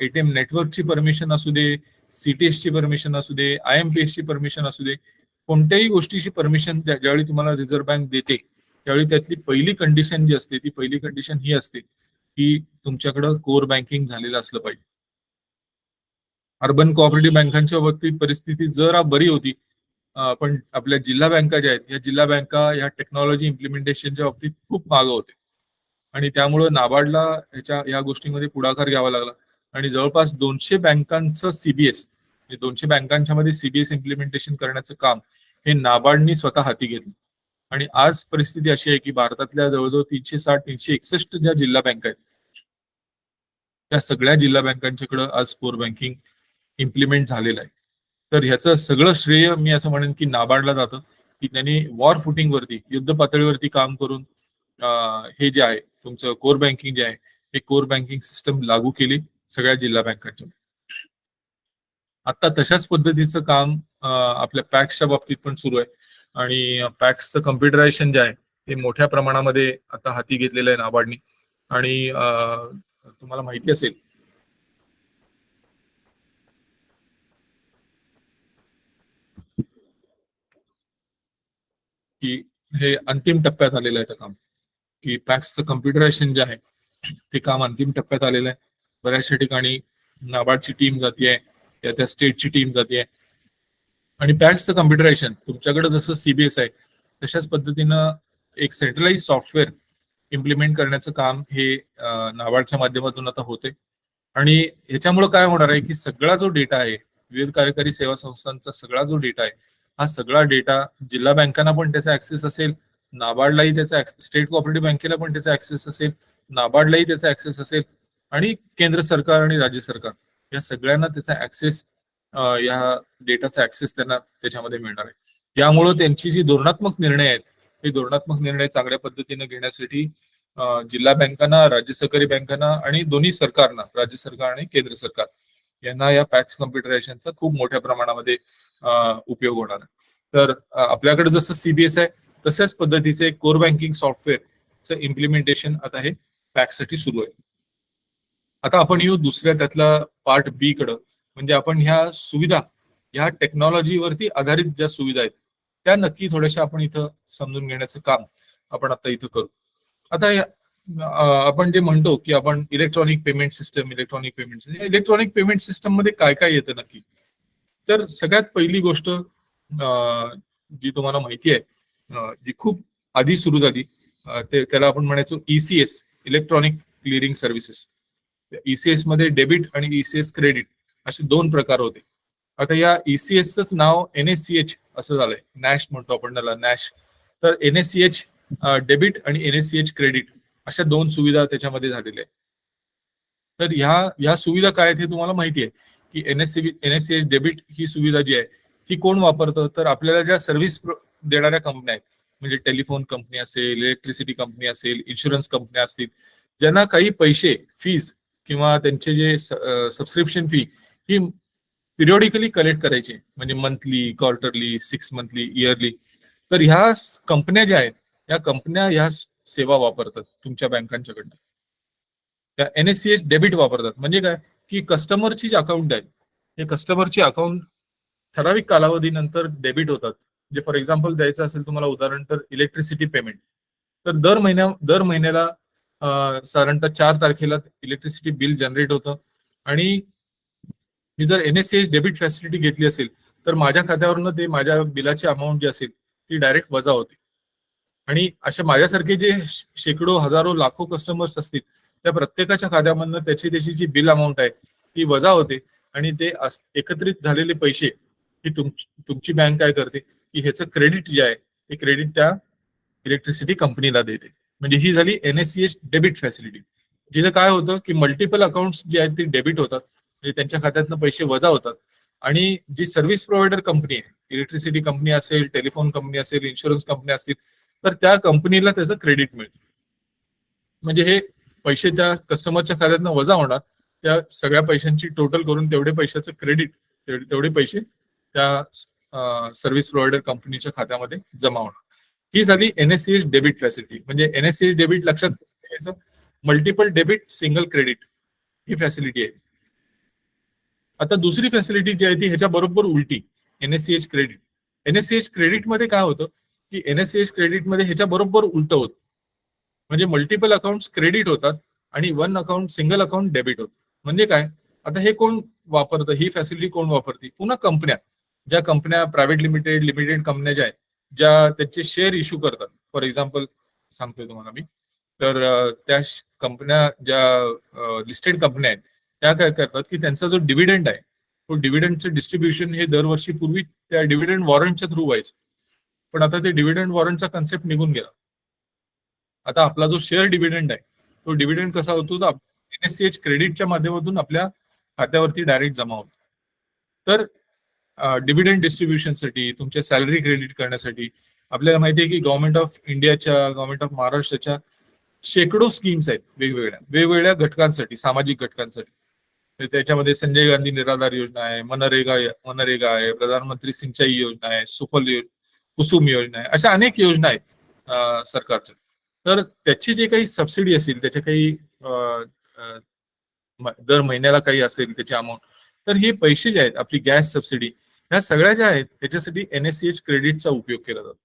ATM नेटवर्कची परमिशन असू दे, CTS ची परमिशन असू दे, IMPS ची परमिशन असू दे, कोणत्याही गोष्टीची परमिशन ज्यावेळी तुम्हाला रिझर्व्ह बँक देते त्यावेळी त्यातली पहिली कंडिशन जी असते ती पहिली कंडिशन ही असते की तुमच्याकडं कोर बँकिंग झालेलं असलं पाहिजे. अर्बन कोऑपरेटिव्ह बँकांच्या बाबतीत परिस्थिती जरा बरी होती, पण आपल्या जिल्हा बँका ज्या आहेत या जिल्हा बँका या टेक्नॉलॉजी इम्प्लिमेंटेशनच्या बाबतीत खूप मागं होते आणि त्यामुळं नाबार्डला या गोष्टीमध्ये पुढाकार घ्यावा लागला आणि जवळपास 200 बँकांचं CBS, 200 बँकांच्या मध्ये CBS इम्प्लिमेंटेशन करण्याचं काम हे नाबार्डनी स्वतः हाती घेतलं. आणि आज परिस्थिती अशी आहे की भारतातल्या जवळजवळ 360-361 ज्या जिल्हा बँका आहेत त्या सगळ्या जिल्हा बँकांच्याकडे आज कोर बँकिंग इम्प्लिमेंट झालेलं आहे. तर ह्याचं सगळं श्रेय मी असं म्हणेन की नाबार्डला जातं की त्यांनी वॉर फुटिंगवरती, युद्ध पातळीवरती काम करून हे जे आहे तुमचं कोर बँकिंग जे आहे हे कोर बँकिंग सिस्टम लागू केली सगळ्या जिल्हा बँकांच्या. आता तशाच पद्धतीचं काम आपल्या पॅक्सच्या बाबतीत पण सुरू आहे आणि पॅक्सचं कम्प्युटरायझेशन जे आहे ते मोठ्या प्रमाणामध्ये आता हाती घेतलेलं आहे नाबार्डनी. आणि तुम्हाला माहिती असेल की हे अंतिम टप्प्यात आलेलं आहे काम, की पॅक्सचं कम्प्युटरायझेशन जे आहे ते काम अंतिम टप्प्यात आलेलं आहे. बऱ्याचशा ठिकाणी नाबार्डची टीम जातीये, त्या स्टेटची टीम जातीये आणि पॅक्सचं कम्प्युटरायझेशन तुमच्याकडे जसं CBS आहे तशाच पद्धतीनं एक सेंट्रलाइज सॉफ्टवेअर इम्प्लिमेंट करण्याचं काम हे नाबार्डच्या माध्यमातून आता होते. आणि ह्याच्यामुळे काय होणार आहे की सगळा जो डेटा आहे, विविध कार्यकारी सेवा संस्थांचा सगळा जो डेटा आहे हा सगळा डेटा जिल्हा बँकांना पण त्याचा ऍक्सेस असेल, नाबार्डलाही त्याचा, स्टेट कोऑपरेटिव्ह बँकेला पण त्याचा ऍक्सेस असेल, नाबार्डलाही त्याचा ऍक्सेस असेल आणि केंद्र सरकार आणि राज्य सरकार या सगळ्यांना त्याचा ऍक्सेस, या डेटाचा ऍक्सेस त्यांना त्याच्यामध्ये मिळणार आहे. यामुळं त्यांची जी धोरणात्मक निर्णय आहेत, हे धोरणात्मक निर्णय चांगल्या पद्धतीने घेण्यासाठी जिल्हा बँकांना, राज्य सहकारी बँकांना आणि दोन्ही सरकारना, राज्य सरकार आणि केंद्र सरकार यांना या पॅक्स कम्प्युटरायझेशनचा खूप मोठ्या प्रमाणामध्ये उपयोग होणार आहे. तर आपल्याकडे जसं सीबीएस आहे तशाच पद्धतीचे कोर बँकिंग सॉफ्टवेअरचं इम्प्लिमेंटेशन आता हे पॅक्स साठी सुरू आहे. आता आपण येऊ दुसऱ्या त्यातला पार्ट बी कडं, म्हणजे आपण ह्या सुविधा, ह्या टेक्नॉलॉजीवरती आधारित ज्या सुविधा आहेत त्या नक्की थोड्याशा आपण इथं समजून घेण्याचं काम आपण आता इथं करू. आता आपण जे म्हणतो की आपण इलेक्ट्रॉनिक पेमेंट सिस्टम मध्ये काय काय येतं नक्की, तर सगळ्यात पहिली गोष्ट जी तुम्हाला माहिती आहे, जी खूप आधी सुरू झाली, त्याला आपण म्हणायचो ECS, electronic clearing services. ECS मध्ये डेबिट आणि ईसीएस क्रेडिट असे दोन प्रकार होते. आता या ईसीएसच नाव एनएससीएच असं झालंय, नॅश म्हणतो आपण त्याला, नॅश. तर एनएससीएच डेबिट आणि एनएससीएच क्रेडिट अशा दोन सुविधा त्याच्यामध्ये झालेल्या आहेत. तर ह्या सुविधा काय आहेत हे तुम्हाला माहिती आहे की एनएससीएच डेबिट ही सुविधा जी आहे ही कोण वापरतं, तर आपल्याला ज्या सर्व्हिस देणाऱ्या कंपन्या आहेत, म्हणजे टेलिफोन कंपनी असेल, इलेक्ट्रिसिटी कंपनी असेल, इन्शुरन्स कंपन्या असतील, ज्यांना काही पैसे, फीज किंवा त्यांचे जे सबस्क्रिप्शन फी ही पिरियडिकली कलेक्ट करायची, म्हणजे मंथली, क्वार्टरली, 6 मंथली, इयरली. तर ह्या कंपन्या ज्या आहेत, या कंपन्या ह्या सेवा वापरतात तुमच्या बँकांच्याकडनं. त्या एनएससीएच डेबिट वापरतात. म्हणजे काय की कस्टमरची जी अकाउंट आहे, हे कस्टमरची अकाउंट ठराविक कालावधीनंतर डेबिट होतात. म्हणजे फॉर एक्झाम्पल द्यायचं असेल तुम्हाला उदाहरण, तर इलेक्ट्रिसिटी पेमेंट. तर दर महिन्याला साधारणतः 4 तारखेला इलेक्ट्रिसिटी बिल जनरेट होतं आणि मी जर एनएससीएच डेबिट फॅसिलिटी घेतली असेल तर माझ्या खात्यावरनं ते माझ्या बिलाची अमाऊंट जी असेल ती डायरेक्ट वजा होते. आणि अशा माझ्यासारखे जे शेकडो, हजारो, लाखो कस्टमर्स असतील त्या प्रत्येकाच्या खात्यामधनं त्याची जी बिल अमाऊंट आहे ती वजा होते आणि ते एकत्रित झालेले पैसे ही तुमची बँक काय करते की ह्याचं क्रेडिट जे आहे ते क्रेडिट त्या इलेक्ट्रिसिटी कंपनीला देते. म्हणजे ही झाली एनएससीएच डेबिट फॅसिलिटी, जिथे काय होतं की मल्टिपल अकाउंट्स जे आहेत ते डेबिट होतात, म्हणजे त्यांच्या खात्यातनं पैसे वजा होतात आणि जी सर्व्हिस प्रोव्हायडर कंपनी आहे, इलेक्ट्रिसिटी कंपनी असेल, टेलिफोन कंपनी असेल, इन्शुरन्स कंपनी असतील, तर त्या कंपनीला त्याचं क्रेडिट मिळतं. म्हणजे हे पैसे त्या कस्टमरच्या खात्यातनं वजा होणार, त्या सगळ्या पैशांची टोटल करून तेवढे पैशाचं क्रेडिट, तेवढे पैसे त्या सर्व्हिस प्रोव्हायडर कंपनीच्या खात्यामध्ये जमा होणार. ही झाली एनएससीएच डेबिट फॅसिलिटी. म्हणजे एनएससीएच डेबिट लक्षात घ्यायचं, मल्टिपल डेबिट सिंगल क्रेडिट ही फॅसिलिटी आहे. आता दुसरी फॅसिलिटी जी आहे ती ह्याच्या बरोबर उलटी, एनएससीएच क्रेडिट. एनएससीएच क्रेडिट मध्ये काय होतं की एनएससीएच क्रेडिट मध्ये ह्याच्या बरोबर उलट होतं, म्हणजे मल्टिपल अकाउंट क्रेडिट होतात आणि सिंगल अकाउंट डेबिट होतं. म्हणजे काय, आता हे कोण वापरतं, ही फॅसिलिटी कोण वापरते, पुन्हा कंपन्या, ज्या कंपन्या प्रायव्हेट लिमिटेड कंपन्या ज्या आहेत, ज्या त्याचे शेअर इश्यू करतात. फॉर एक्झाम्पल सांगतोय तुम्हाला मी, तर त्या कंपन्या ज्या लिस्टेड कंपन्या आहेत त्या काय करतात की त्यांचा जो डिव्हिडंड आहे तो डिव्हिडंडचं डिस्ट्रीब्युशन हे दरवर्षी पूर्वी त्या डिव्हिडंड वॉरंटच्या थ्रू व्हायचं, पण आता ते डिव्हिडंड वॉरंटचा कन्सेप्ट निघून गेला. आता आपला जो शेअर डिव्हिडंड आहे तो डिव्हिडंड कसा होतो, तर एनएससीएच क्रेडिटच्या माध्यमातून आपल्या खात्यावरती डायरेक्ट जमा होतो. तर डिव्हिडंड डिस्ट्रीब्युशनसाठी, तुमच्या सॅलरी क्रेडिट करण्यासाठी आपल्याला माहिती आहे की गव्हर्नमेंट ऑफ महाराष्ट्राच्या शेकडो स्कीम्स आहेत वेगवेगळ्या घटकांसाठी, सामाजिक घटकांसाठी. तर त्याच्यामध्ये संजय गांधी निराधार योजना आहे, मनरेगा आहे, प्रधानमंत्री सिंचाई योजना आहे, कुसुम योजना आहे, अशा अनेक योजना आहेत सरकारच्या. तर त्याची जे काही सबसिडी असेल, त्याच्या काही दर महिन्याला काही असेल त्याची अमाऊंट, तर हे पैसे जे आहेत, आपली गॅस सबसिडी, ह्या सगळ्या ज्या आहेत त्याच्यासाठी एनएससीएच क्रेडिटचा उपयोग केला जातो.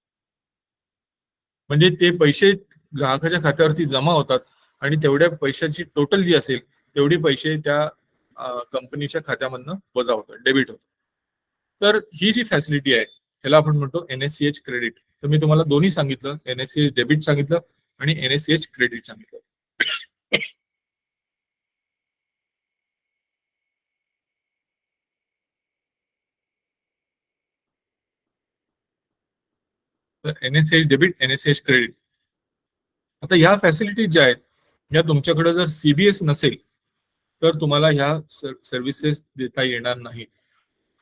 म्हणजे ते पैसे ग्राहकाच्या खात्यावरती जमा होतात आणि तेवढ्या पैशाची टोटल जी असेल तेवढे पैसे त्या कंपनीच्या खात्यामधनं वजा होतात, डेबिट होतात. तर ही जी फॅसिलिटी आहे ह्याला आपण म्हणतो एनएससीएच क्रेडिट. तर मी तुम्हाला दोन्ही सांगितलं, एनएससीएच डेबिट सांगितलं आणि एनएससीएच क्रेडिट सांगितलं. तर एनएससीएच डेबिट, एनएससीएच क्रेडिट. आता ह्या फॅसिलिटीज ज्या आहेत या तुमच्याकडे जर सीबीएस नसेल तर तुम्हाला ह्या सर्व्हिसेस देता येणार नाही.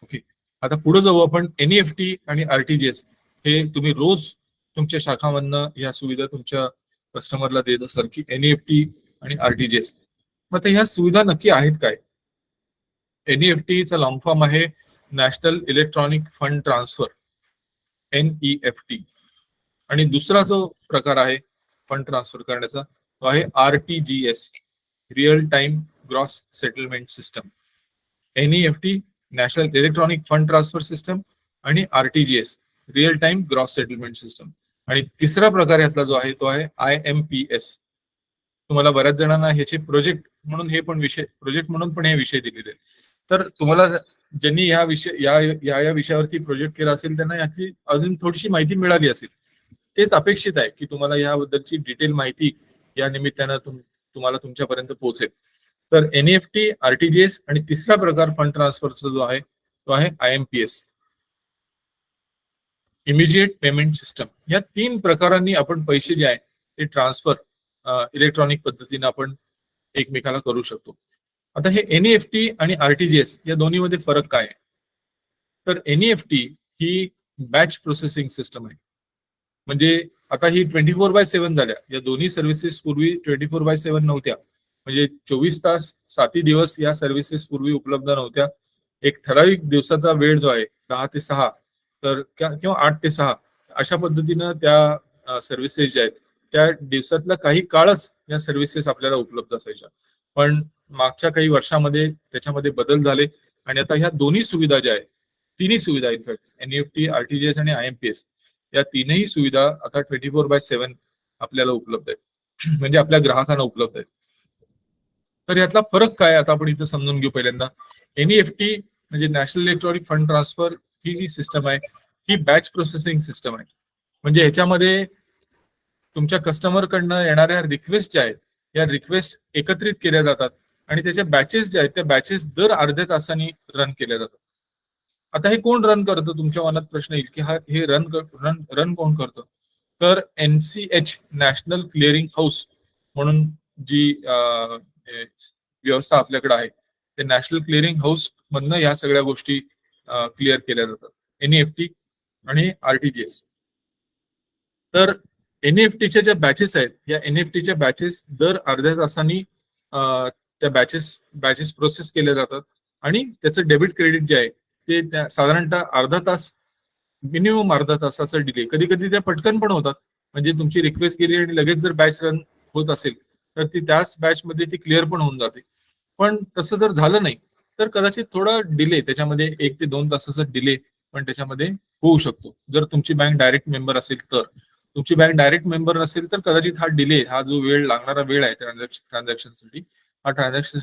ओके, आता पुढे जाऊ आपण. एनईएफटी आणि आरटीजीएस हे तुम्ही रोज तुमच्या शाखांमधनं ह्या सुविधा तुमच्या कस्टमरला देत असाल की एनईएफटी आणि आरटीजीएस. मग आता ह्या सुविधा नक्की आहेत काय? एनईएफटीचा लॉंग फॉर्म आहे national electronic fund transfer, NEFT. आणि दुसरा जो प्रकार आहे फंड ट्रान्सफर करण्याचा तो आहे RTGS, real time gross settlement system. NEFT national electronic fund transfer system आणि RTGS real time gross settlement system. आणि तिसरा प्रकार यातला जो आहे तो आहे IMPS. तुम्हाला बऱ्याच जणांना ह्याचे प्रोजेक्ट म्हणून पण हे विषय दिलेले आहेत. तर तुम्हाला ज्यांनी या विषयावरती प्रोजेक्ट केला असेल त्यांना याची अजून थोडीशी माहिती मिळाली असेल. तेच अपेक्षित आहे की तुम्हाला याबद्दलची डिटेल माहिती या निमित्तानं तुम्हाला तुमच्यापर्यंत पोहोचेल. तर एनईएफटी, आरटीजीएस आणि तिसरा प्रकार फंड ट्रान्सफरचा जो आहे तो आहे IMPS, इमिजिएट पेमेंट सिस्टम. या 3 प्रकारांनी आपण पैसे जे आहे ते ट्रान्सफर इलेक्ट्रॉनिक पद्धतीने आपण एकमेकाला करू शकतो. आता हे एनईएफटी आणि आरटीजीएस या दोन्हीमध्ये फरक काय आहे? तर एनईएफटी ही बॅच प्रोसेसिंग सिस्टम आहे. म्हणजे आता ही 24/7 झाल्या. या दोन्ही सर्व्हिसेस पूर्वी 24/7 नव्हत्या. म्हणजे 24 तास 7 दिवस या सर्व्हिसेस पूर्वी उपलब्ध नव्हत्या. एक ठराविक दिवसाचा वेळ जो आहे 10 ते 6 तर किंवा 8 ते 6 अशा पद्धतीनं त्या सर्व्हिसेस ज्या आहेत त्या दिवसातला काही काळच या सर्व्हिसेस आपल्याला उपलब्ध असायच्या. पण मागच्या काही वर्षामध्ये त्याच्यामध्ये बदल झाले आणि आता ह्या दोन्ही सुविधा ज्या आहेत, तिन्ही सुविधा इनफॅक्ट एनईएफटी, आरटीजीएस आणि IMPS या तीनही सुविधा आता 24/7 आपल्याला उपलब्ध आहेत, म्हणजे आपल्या ग्राहकांना उपलब्ध आहेत. तर यातला फरक काय आता आपण इथे समजून घेऊ. पहिल्यांदा एनईएफटी म्हणजे नॅशनल इलेक्ट्रॉनिक फंड ट्रान्सफर ही जी सिस्टम आहे ही बॅच प्रोसेसिंग सिस्टम आहे. म्हणजे ह्याच्यामध्ये तुमच्या कस्टमरकडनं येणाऱ्या रिक्वेस्ट ज्या आहेत या रिक्वेस्ट एकत्रित केल्या जातात आणि त्याच्या बॅचेस ज्या आहेत त्या बॅचेस दर अर्ध्या तासांनी रन केल्या जातात. आता हे कोण रन करतं? तुमच्या मनात प्रश्न येईल की हे रन कोण करतं? तर NCH, नॅशनल क्लिअरिंग हाऊस म्हणून जी व्यवस्था आपल्याकडे आहे ते नॅशनल क्लिअरिंग हाऊस मधनं या सगळ्या गोष्टी क्लिअर केल्या जातात, एनईएफटी आणि आरटीजीएस. तर एनईएफटीच्या ज्या बॅचेस आहेत या एनईएफटीच्या बॅचेस दर अर्ध्या तासांनी त्या बॅचेस प्रोसेस केल्या जातात आणि त्याचं डेबिट क्रेडिट जे आहे ते साधारणतः अर्धा तास, मिनिमम अर्धा तासाचा डिले. कधी कधी त्या पटकन पण होतात. म्हणजे तुमची रिक्वेस्ट गेली आणि लगेच जर बॅच रन होत असेल तर ती त्याच बॅच मध्ये ती क्लिअर पण होऊन जाते. पण तसं जर झालं नाही तर कदाचित थोडा डिले त्याच्यामध्ये 1 ते 2 तासाचा डिले पण त्याच्यामध्ये होऊ शकतो. जर तुमची बँक डायरेक्ट मेंबर असेल तर. तुमची बँक डायरेक्ट मेंबर नसेल तर कदाचित हा डिले, हा जो लागणारा वेळ आहे ट्रान्झॅक्शनसाठी,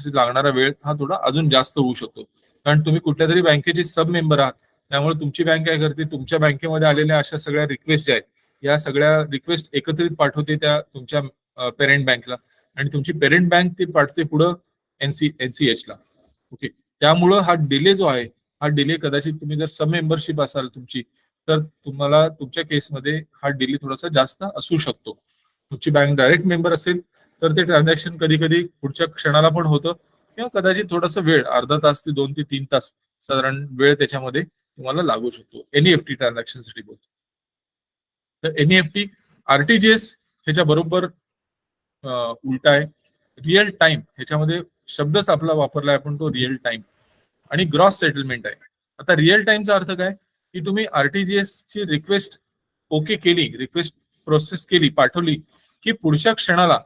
लागणारा वेळ हा थोडा अजून जास्त होऊ शकतो. कारण तुम्ही कुठल्या तरी बँकेचे सब मेंबर आहात. त्यामुळे तुमची बँक काय करते, तुमच्या बँकेमध्ये आलेल्या अशा सगळ्या रिक्वेस्ट ज्या आहेत या सगळ्या रिक्वेस्ट एकत्रित पाठवते त्या तुमच्या पेरेंट बँकला आणि तुमची पेरेंट बँक ती पाठवते पुढं NCH ला. ओके, त्यामुळं हा डिले जो आहे हा डिले कदाचित तुम्ही जर सब मेंबरशिप असाल तुमची तर तुम्हाला तुमच्या केसमध्ये हा डिले थोडासा जास्त असू शकतो. तुमची बँक डायरेक्ट मेंबर असेल तर ते ट्रान्झॅक्शन कधी कधी पुढच्या क्षणाला पण होतं किंवा कदाचित थोडासा वेळ, अर्धा तास ते 2 ते 3 तास साधारण वेळ त्याच्यामध्ये तुम्हाला लागू शकतो एनईएफटी ट्रान्झॅक्शनसाठी बोलतो. तर एनईएफटी, आरटीजीएस ह्याच्या बरोबर उलटा आहे. रिअल टाइम, ह्याच्यामध्ये शब्दच आपला वापरलाय आपण तो रिअल टाइम आणि ग्रॉस सेटलमेंट आहे. आता रिअल टाइमचा अर्थ काय की तुम्ही आरटीजीएस ची रिक्वेस्ट ओके केली, रिक्वेस्ट प्रोसेस केली, पाठवली की पुढच्या क्षणाला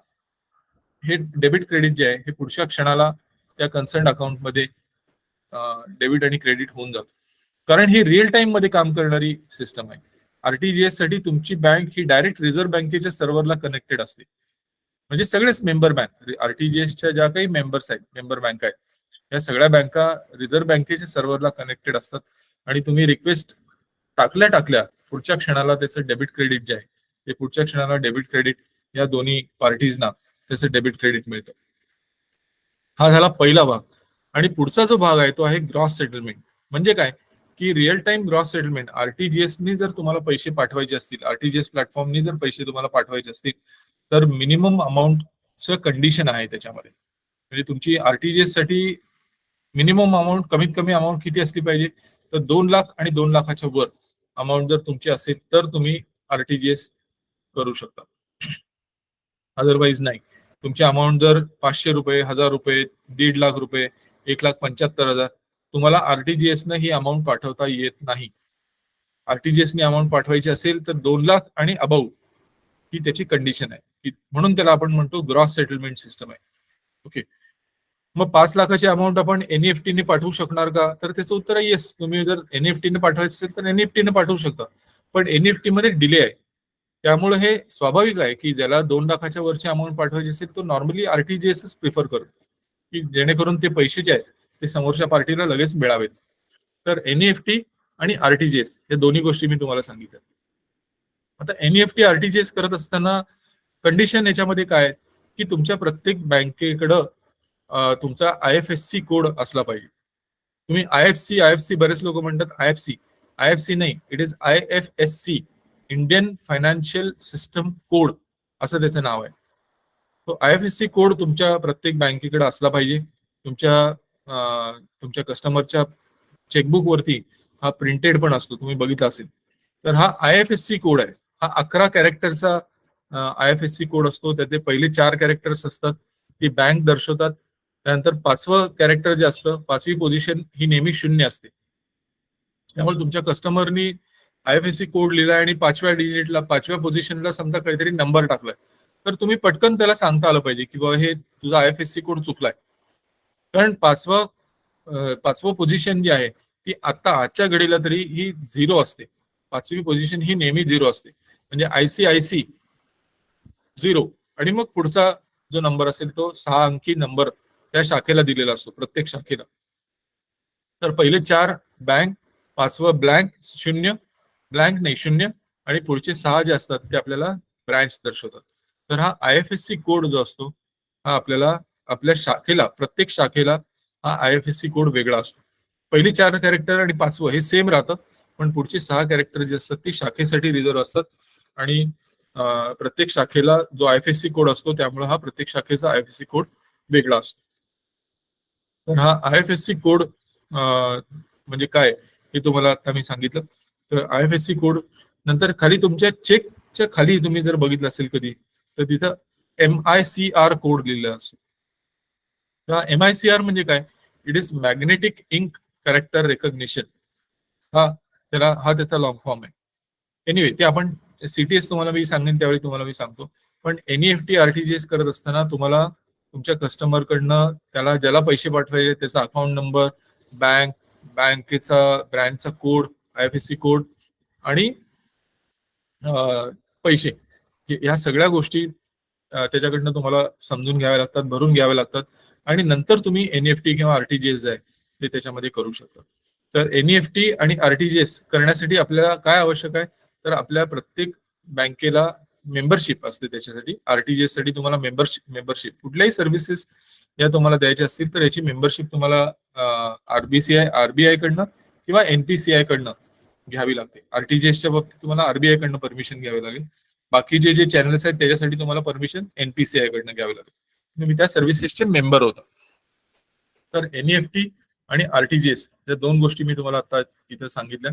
हे डेबिट क्रेडिट जे आहे हे पुढच्या क्षणाला त्या कन्सर्न अकाउंटमध्ये डेबिट आणि क्रेडिट होऊन जातं. कारण ही रिअल टाइम मध्ये काम करणारी सिस्टम आहे. आरटीजीएस साठी तुमची बँक ही डायरेक्ट रिझर्व्ह बँकेच्या सर्व्हरला कनेक्टेड असते. म्हणजे सगळेच मेंबर बँक, आरटीजीएसच्या ज्या काही मेंबर्स आहेत, मेंबर बँक आहेत, या सगळ्या बँका रिझर्व्ह बँकेच्या सर्व्हरला कनेक्टेड असतात आणि तुम्ही रिक्वेस्ट टाकल्या पुढच्या क्षणाला त्याचं डेबिट क्रेडिट जे आहे ते पुढच्या क्षणाला डेबिट क्रेडिट या दोन्ही पार्टीजना त्याचं डेबिट क्रेडिट मिळतं. हा झाला पहिला भाग. आणि पुढचा जो भाग आहे तो आहे ग्रॉस सेटलमेंट. म्हणजे काय की रिअल टाइम ग्रॉस सेटलमेंट, आरटीजीएसनी जर तुम्हाला पैसे पाठवायचे असतील, आरटीजीएस प्लॅटफॉर्मनी जर पैसे तुम्हाला पाठवायचे असतील तर मिनिमम अमाऊंट कंडिशन आहे त्याच्यामध्ये. म्हणजे तुमची आरटीजीएस साठी मिनिमम अमाऊंट, कमीत कमी अमाऊंट किती असली पाहिजे, तर 2 लाख आणि 2 लाखाच्या वर अमाऊंट जर तुमची असेल तर तुम्ही आरटीजीएस करू शकता. अदरवाईज नाही. तुमची अमाऊंट जर 500 रुपये, 1000 रुपये, 1.5 लाख रुपये, 1,75,000, तुम्हाला आरटीजीएस न ही अमाऊंट पाठवता येत नाही. आरटीजीएस ने अमाऊंट पाठवायची असेल तर 2 लाख आणि अबाऊ ही त्याची कंडिशन आहे. म्हणून त्याला आपण म्हणतो ग्रॉस सेटलमेंट सिस्टम आहे. ओके. मग 5 लाखाची अमाऊंट आपण एनईएफटी ने पाठवू शकणार का? तर त्याचं उत्तर आहे येस. तुम्ही जर एनईएफटी ने पाठवायचं असेल तर एनईएफटी ने पाठवू शकता, पण एनईएफटी मध्ये डिले आहे. त्यामुळे हे स्वाभाविक आहे की ज्याला 2 लाखाच्या वरची अमाऊंट पाठवायची असेल तो नॉर्मली आरटीजीएस प्रिफर करतो, की जेणेकरून ते पैसे जे आहेत ते समोरच्या पार्टीला लगेच मिळावेत. तर एनईएफटी आणि आरटीजीएस या दोन्ही गोष्टी मी तुम्हाला सांगितल्या. आता एनईएफटी आरटीजीएस करत असताना कंडिशन याच्यामध्ये काय, की तुमच्या प्रत्येक बँकेकडं तुमचा आयएफएससी कोड असला पाहिजे. तुम्ही आयएफसी बरेच लोक म्हणतात आयएफसी नाही, it is IFSC, Indian financial system code असं त्याचं नाव आहे. तो आयएफएससी कोड तुमच्या प्रत्येक बँकेकडे असला पाहिजे. तुमच्या कस्टमरच्या चेकबुक वरती हा प्रिंटेड पण असतो, तुम्ही बघितला असेल. तर हा आयएफएससी कोड आहे. हा 11 कॅरेक्टरचा आयएफएससी कोड असतो. त्याचे पहिले 4 कॅरेक्टर्स असतात, ती बँक दर्शवतात. त्यानंतर 5वं कॅरेक्टर जे असतं, 5वी पोझिशन ही नेहमी 0 असते. त्यामुळे तुमच्या कस्टमरनी आयएफएससी कोड लिहिलाय आणि 5व्या डिजिटला, 5व्या पोझिशनला समजा काहीतरी नंबर टाकलाय, तर तुम्ही पटकन त्याला सांगता आलं पाहिजे की बाबा हे तुझा आयएफएससी कोड चुकलाय. कारण 5वं पोझिशन जी आहे ती आजच्या घडीला तरी ही 0 असते. 5वी पोझिशन ही नेहमी 0 असते. म्हणजे आयसीआयसी 0 आणि मग पुढचा जो नंबर असेल तो 6 अंकी नंबर त्या शाखेला दिलेला असतो, प्रत्येक शाखेला. तर पहिले 4 बँक, 5वं ब्लँक, 0 ब्लँक नाही 0, आणि पुढचे 6 जे असतात ते आपल्याला ब्रँच दर्शवतात. तर हा आयएफएससी कोड जो असतो हा आपल्याला आपल्या शाखेला, प्रत्येक शाखेला हा आयएफएससी कोड वेगळा असतो. पहिली 4 कॅरेक्टर आणि 5वं हे सेम राहतं, पण पुढची 6 कॅरेक्टर जे असतात ती शाखेसाठी रिझर्व असतात. आणि प्रत्येक शाखेला जो आयएफएससी कोड असतो त्यामुळे हा प्रत्येक शाखेचा आयएफएससी कोड वेगळा असतो. तर हा आयएफएससी कोड म्हणजे काय हे तुम्हाला आता मी सांगितलं. तर आयएफएससी कोड नंतर खाली तुमच्या चेकच्या खाली तुम्ही जर बघितलं असेल कधी, तर तिथं MICR कोड लिहिलेला असतो. तर MICR म्हणजे काय, it is magnetic ink character recognition. हा त्याचा लॉंग फॉर्म आहे. एनिवे ते आपण सीटीएस तुम्हाला मी सांगेन त्यावेळी तुम्हाला मी सांगतो. पण एनईएफटी आरटीजीएस करत असताना तुम्हाला तुमच्या कस्टमरकडनं त्याला ज्याला पैसे पाठवायचे त्याचा अकाउंट नंबर, बँकेचा ब्रँचचा कोड, आयएफएससी कोड आणि पैसे, या सगळ्या गोष्टी त्याच्याकडनं तुम्हाला समजून घ्याव्या लागतात, भरून घ्याव्या लागतात, आणि नंतर तुम्ही एनईएफटी किंवा आरटीजीएस जे आहे ते त्याच्यामध्ये करू शकता. तर एनईएफटी आणि आरटीजीएस करण्यासाठी आपल्याला काय आवश्यक आहे, तर आपल्या प्रत्येक बँकेला मेंबरशिप असते. त्याच्यासाठी आरटीजीएस साठी तुम्हाला मेंबरशिप कुठल्याही सर्व्हिसेस या तुम्हाला द्यायच्या असतील तर याची मेंबरशिप तुम्हाला आरबीआय कडनं किंवा एनपीसीआय कडनं घ्यावी लागते. आरटीजीएसच्या बाबतीत तुम्हाला आरबीआय कडनं परमिशन घ्यावी लागेल. बाकीचे जे चॅनल्स आहेत त्याच्यासाठी तुम्हाला परमिशन एनपीसीआय कडनं घ्यावी लागेल. तुम्ही त्या सर्व्हिसेसचे मेंबर होता. तर एनईएफटी आणि आरटीजीएस या 2 गोष्टी मी तुम्हाला आता इथं सांगितल्या.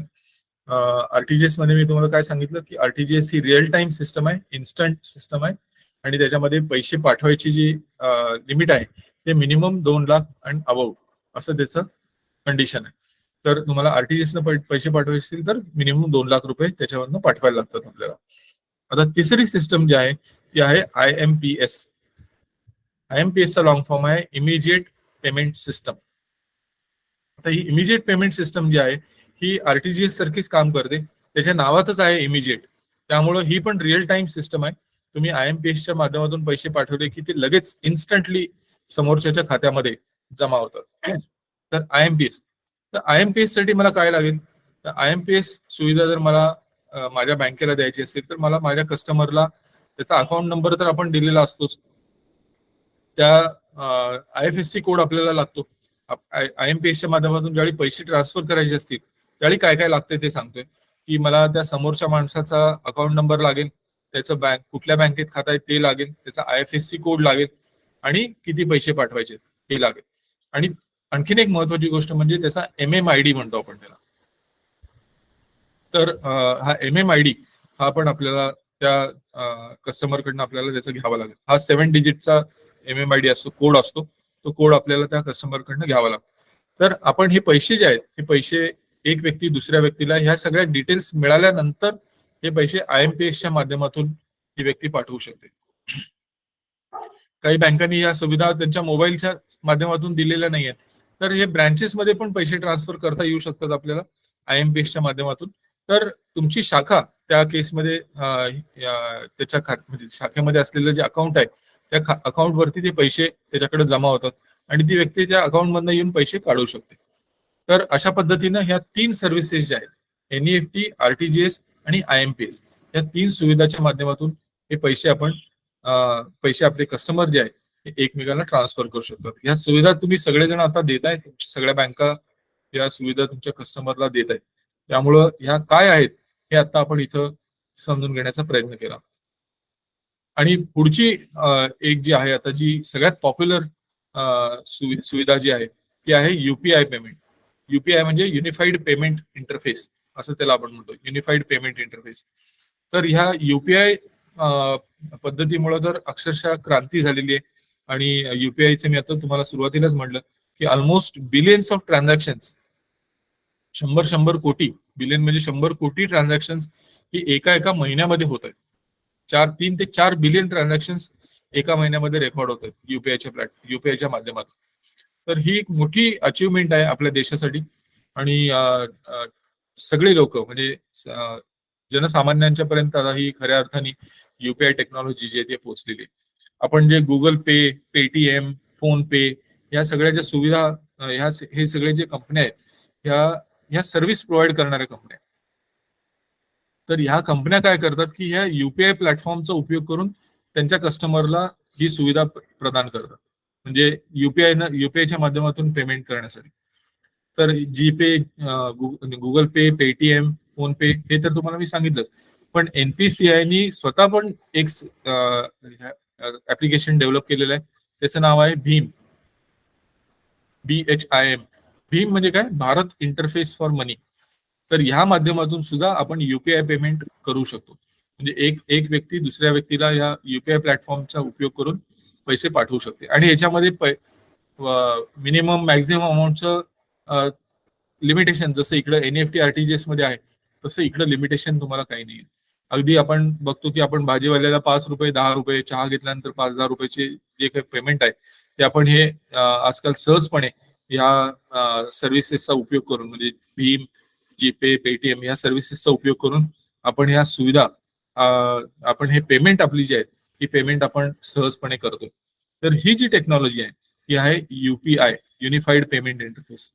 आरटीजीएस मध्ये मी तुम्हाला काय सांगितलं की आरटीजीएस ही रिअल टाइम सिस्टम आहे, इन्स्टंट सिस्टम आहे, आणि त्याच्यामध्ये पैसे पाठवायची जी लिमिट आहे ते मिनिमम 2 लाख आणि अबाउट असं त्याचं कंडिशन आहे. तर तुम्हाला आरटीजीएस न पैसे पाठवायचे असतील तर मिनिमम 2 लाख रुपये त्याच्यावरनं पाठवायला लागतात आपल्याला. आता तिसरी सिस्टम जी आहे ती आहे आयएमपीएस. आयएमपीएसचा लॉंग फॉर्म आहे इमिजिएट पेमेंट सिस्टम. आता ही इमिजिएट पेमेंट सिस्टम जी आहे ही आरटीजीएस सारखीच काम करते, त्याच्या नावातच आहे इमिजिएट. त्यामुळे ही पण रिअल टाइम सिस्टम आहे. तुम्ही आयएमपीएसच्या माध्यमातून पैसे पाठवले की ते लगेच इन्स्टंटली समोरच्याच्या खात्यामध्ये जमा होतात. तर आयएमपीएस साठी मला काय लागेल, तर आयएमपीएस सुविधा जर मला माझ्या बँकेला द्यायची असेल तर मला माझ्या कस्टमरला त्याचा अकाउंट नंबर तर आपण दिलेला असतोच, त्या आयएफएससी कोड आपल्याला लागतो. आयएमपीएसच्या माध्यमातून ज्यावेळी पैसे ट्रान्सफर करायचे असतील त्यावेळी काय काय लागते ते सांगतोय, की मला त्या समोरच्या माणसाचा अकाउंट नंबर लागेल, त्याचं कुठल्या बँकेत खाता आहे ते लागेल, त्याचा IFSC कोड लागेल आणि किती पैसे पाठवायचे हे लागेल. आणि आणखीन एक महत्वाची गोष्ट म्हणजे त्याचा MMID म्हणतो आपण त्याला. तर हा MMID हा पण आपल्याला त्या कस्टमरकडनं आपल्याला त्याचा घ्यावा लागेल. हा 7 डिजिटचा MMID असतो, कोड असतो. तो कोड आपल्याला त्या कस्टमरकडनं घ्यावा लागतो. तर आपण हे पैसे जे आहेत, हे पैसे एक व्यक्ती दुसऱ्या व्यक्तीला ह्या सगळ्या डिटेल्स मिळाल्यानंतर हे पैसे IMPSच्या माध्यमातून ती व्यक्ती पाठवू शकते. काही बँकांनी या सुविधा त्यांच्या मोबाईलच्या माध्यमातून दिलेल्या नाही आहेत. तर हे ब्रँचेसमध्ये पण पैसे ट्रान्सफर करता येऊ शकतात आपल्याला IMPSच्या माध्यमातून. तर तुमची शाखा त्या केसमध्ये त्याच्या म्हणजे शाखेमध्ये असलेलं जे अकाउंट आहे त्या अकाउंटवरती ते पैसे त्याच्याकडे जमा होतात आणि ती व्यक्ती त्या अकाउंटमधनं येऊन पैसे काढू शकते. तर अशा पद्धतीनं ह्या 3 सर्व्हिसेस ज्या आहेत, NEFT, RTGS आणि IMPS, या 3 सुविधाच्या माध्यमातून हे पैसे आपले कस्टमर जे आहे एकमेकांना ट्रान्सफर करू शकतात. या सुविधा तुम्ही सगळेजण आता देताय, सगळ्या बँका या सुविधा तुमच्या कस्टमरला देत आहेत. त्यामुळं ह्या काय आहेत हे आता आपण इथं समजून घेण्याचा प्रयत्न केला. आणि पुढची एक जी आहे आता जी सगळ्यात पॉप्युलर सुविधा जी आहे ती आहे UPI पेमेंट. UPI म्हणजे युनिफाईड पेमेंट इंटरफेस असं त्याला आपण म्हणतो, युनिफाईड पेमेंट इंटरफेस. तर ह्या UPI पद्धतीमुळे तर अक्षरशः क्रांती झालेली आहे. आणि UPIचे मी आता तुम्हाला सुरुवातीलाच म्हटलं की ऑलमोस्ट बिलियन्स ऑफ ट्रान्झॅक्शन्स, 100 कोटी, बिलियन म्हणजे 100 कोटी ट्रान्झॅक्शन्स ही एका महिन्यामध्ये होत आहेत. 3 ते 4 बिलियन ट्रान्झॅक्शन्स एका महिन्यामध्ये रेकॉर्ड होत आहेत UPIच्या माध्यमातून. तर ही एक मोठी अचिव्हमेंट आहे आपल्या देशासाठी. आणि सगळे लोक म्हणजे जनसामान्यांच्या पर्यंत आता ही खऱ्या अर्थाने UPI टेक्नॉलॉजी जी आहे ती पोहोचलेली आहे. आपण जे गुगल पे, पेटीएम, फोन पे या सगळ्या ज्या सुविधा हे सगळे जे कंपन्या आहेत ह्या सर्व्हिस प्रोव्हाइड करणाऱ्या कंपन्या. तर ह्या कंपन्या काय करतात की ह्या UPI प्लॅटफॉर्मचा उपयोग करून त्यांच्या कस्टमरला ही सुविधा प्रदान करतात. म्हणजे UPIच्या माध्यमातून पेमेंट करण्यासाठी. तर जीपे, गुगल पे, पेटीएम, फोन पे हे तर तुम्हाला मी सांगितलंच. पण NPCIनी स्वतः पण एक ऍप्लिकेशन डेव्हलप केलेलं आहे, त्याचं नाव आहे भीम, BHIM. भीम म्हणजे काय? भारत इंटरफेस फॉर मनी. तर ह्या माध्यमातून सुद्धा आपण UPI पेमेंट करू शकतो. म्हणजे एक व्यक्ती दुसऱ्या व्यक्तीला या UPI प्लॅटफॉर्मचा उपयोग करून पैसे पाठवू शकते. आणि याच्यामध्ये मिनिमम मॅक्झिमम अमाऊंटचं लिमिटेशन जसं इकडे NEFT RTGS मध्ये आहे तसं इकडे लिमिटेशन तुम्हाला काही नाही. अगदी आपण बघतो की आपण भाजीवाल्याला 5 रुपये, 10 रुपये, चहा घेतल्यानंतर 5,000 रुपयाचे जे काही पेमेंट आहे ते आपण हे आजकाल सहजपणे या सर्व्हिसेसचा उपयोग करून, म्हणजे भीम, जीपे, पेटीएम या सर्व्हिसेसचा उपयोग करून आपण ह्या सुविधा, आपण हे पेमेंट आपली जी आहे ही पेमेंट आपण सहजपणे करतो. तर ही जी टेक्नॉलॉजी आहे ही आहे UPI, युनिफाईड पेमेंट इंटरफेस.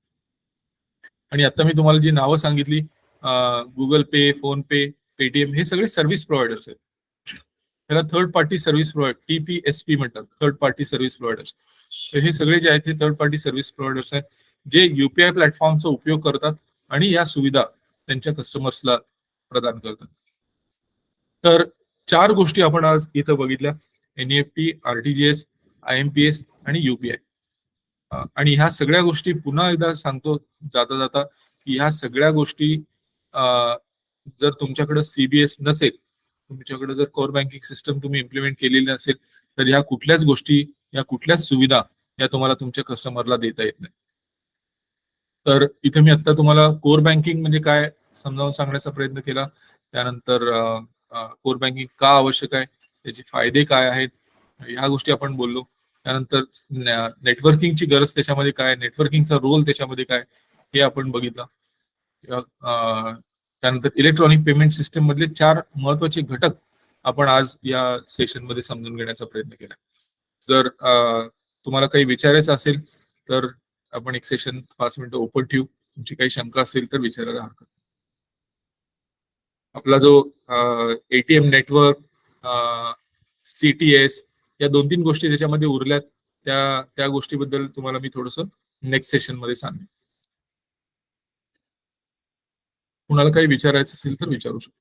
आणि आता मी तुम्हाला जी नावं सांगितली, गुगल पे, फोन पे, पेटीएम, हे सगळे सर्व्हिस प्रोव्हायडर्स आहेत. त्याला third party service provider, TPSP म्हणतात, थर्ड पार्टी सर्व्हिस प्रोव्हायडर्स. तर हे सगळे जे आहेत हे थर्ड पार्टी सर्व्हिस प्रोव्हायडर्स आहेत जे UPI प्लॅटफॉर्मचा उपयोग करतात आणि या सुविधा त्यांच्या कस्टमर्सला प्रदान करतात. तर 4 गोष्टी आपण आज इथं बघितल्या, NEFT, RTGS, IMPS आणि UPI. आणि ह्या सगळ्या गोष्टी पुन्हा एकदा सांगतो जाता जाता की ह्या सगळ्या गोष्टी जर तुमच्याकडे CBS नसेल, तुमच्याकडे जर कोर बँकिंग सिस्टम तुम्ही इम्प्लिमेंट केलेली नसेल तर ह्या कुठल्याच गोष्टी, या कुठल्याच सुविधा या तुम्हाला तुमच्या कस्टमरला देता येत नाही. तर इथे मी आता तुम्हाला कोर बँकिंग म्हणजे काय समजावून सांगण्याचा प्रयत्न केला. त्यानंतर कोर बँकिंग का आवश्यक आहे, त्याचे फायदे काय आहेत, ह्या गोष्टी आपण बोललो. त्यानंतर नेटवर्किंगची गरज त्याच्यामध्ये काय, नेटवर्किंगचा रोल त्याच्यामध्ये काय हे आपण बघितलं. त्यानंतर इलेक्ट्रॉनिक पेमेंट सिस्टम मधले 4 महत्वाचे घटक आपण आज या सेशन मध्ये समजून घेण्याचा प्रयत्न केला. जर तुम्हाला काही विचारायचं असेल तर आपण एक सेशन 5 मिनिटं ओपन ठेवू. तुमची काही शंका असेल तर विचारायला हरकत. आपला जो ATM नेटवर्क, CTS या 2-3 गोष्टी त्याच्यामध्ये उरल्यात, त्या गोष्टीबद्दल तुम्हाला मी थोडंसं नेक्स्ट सेशन मध्ये सांगेन. कुणाला काही विचारायचं असेल तर विचारू शकतो.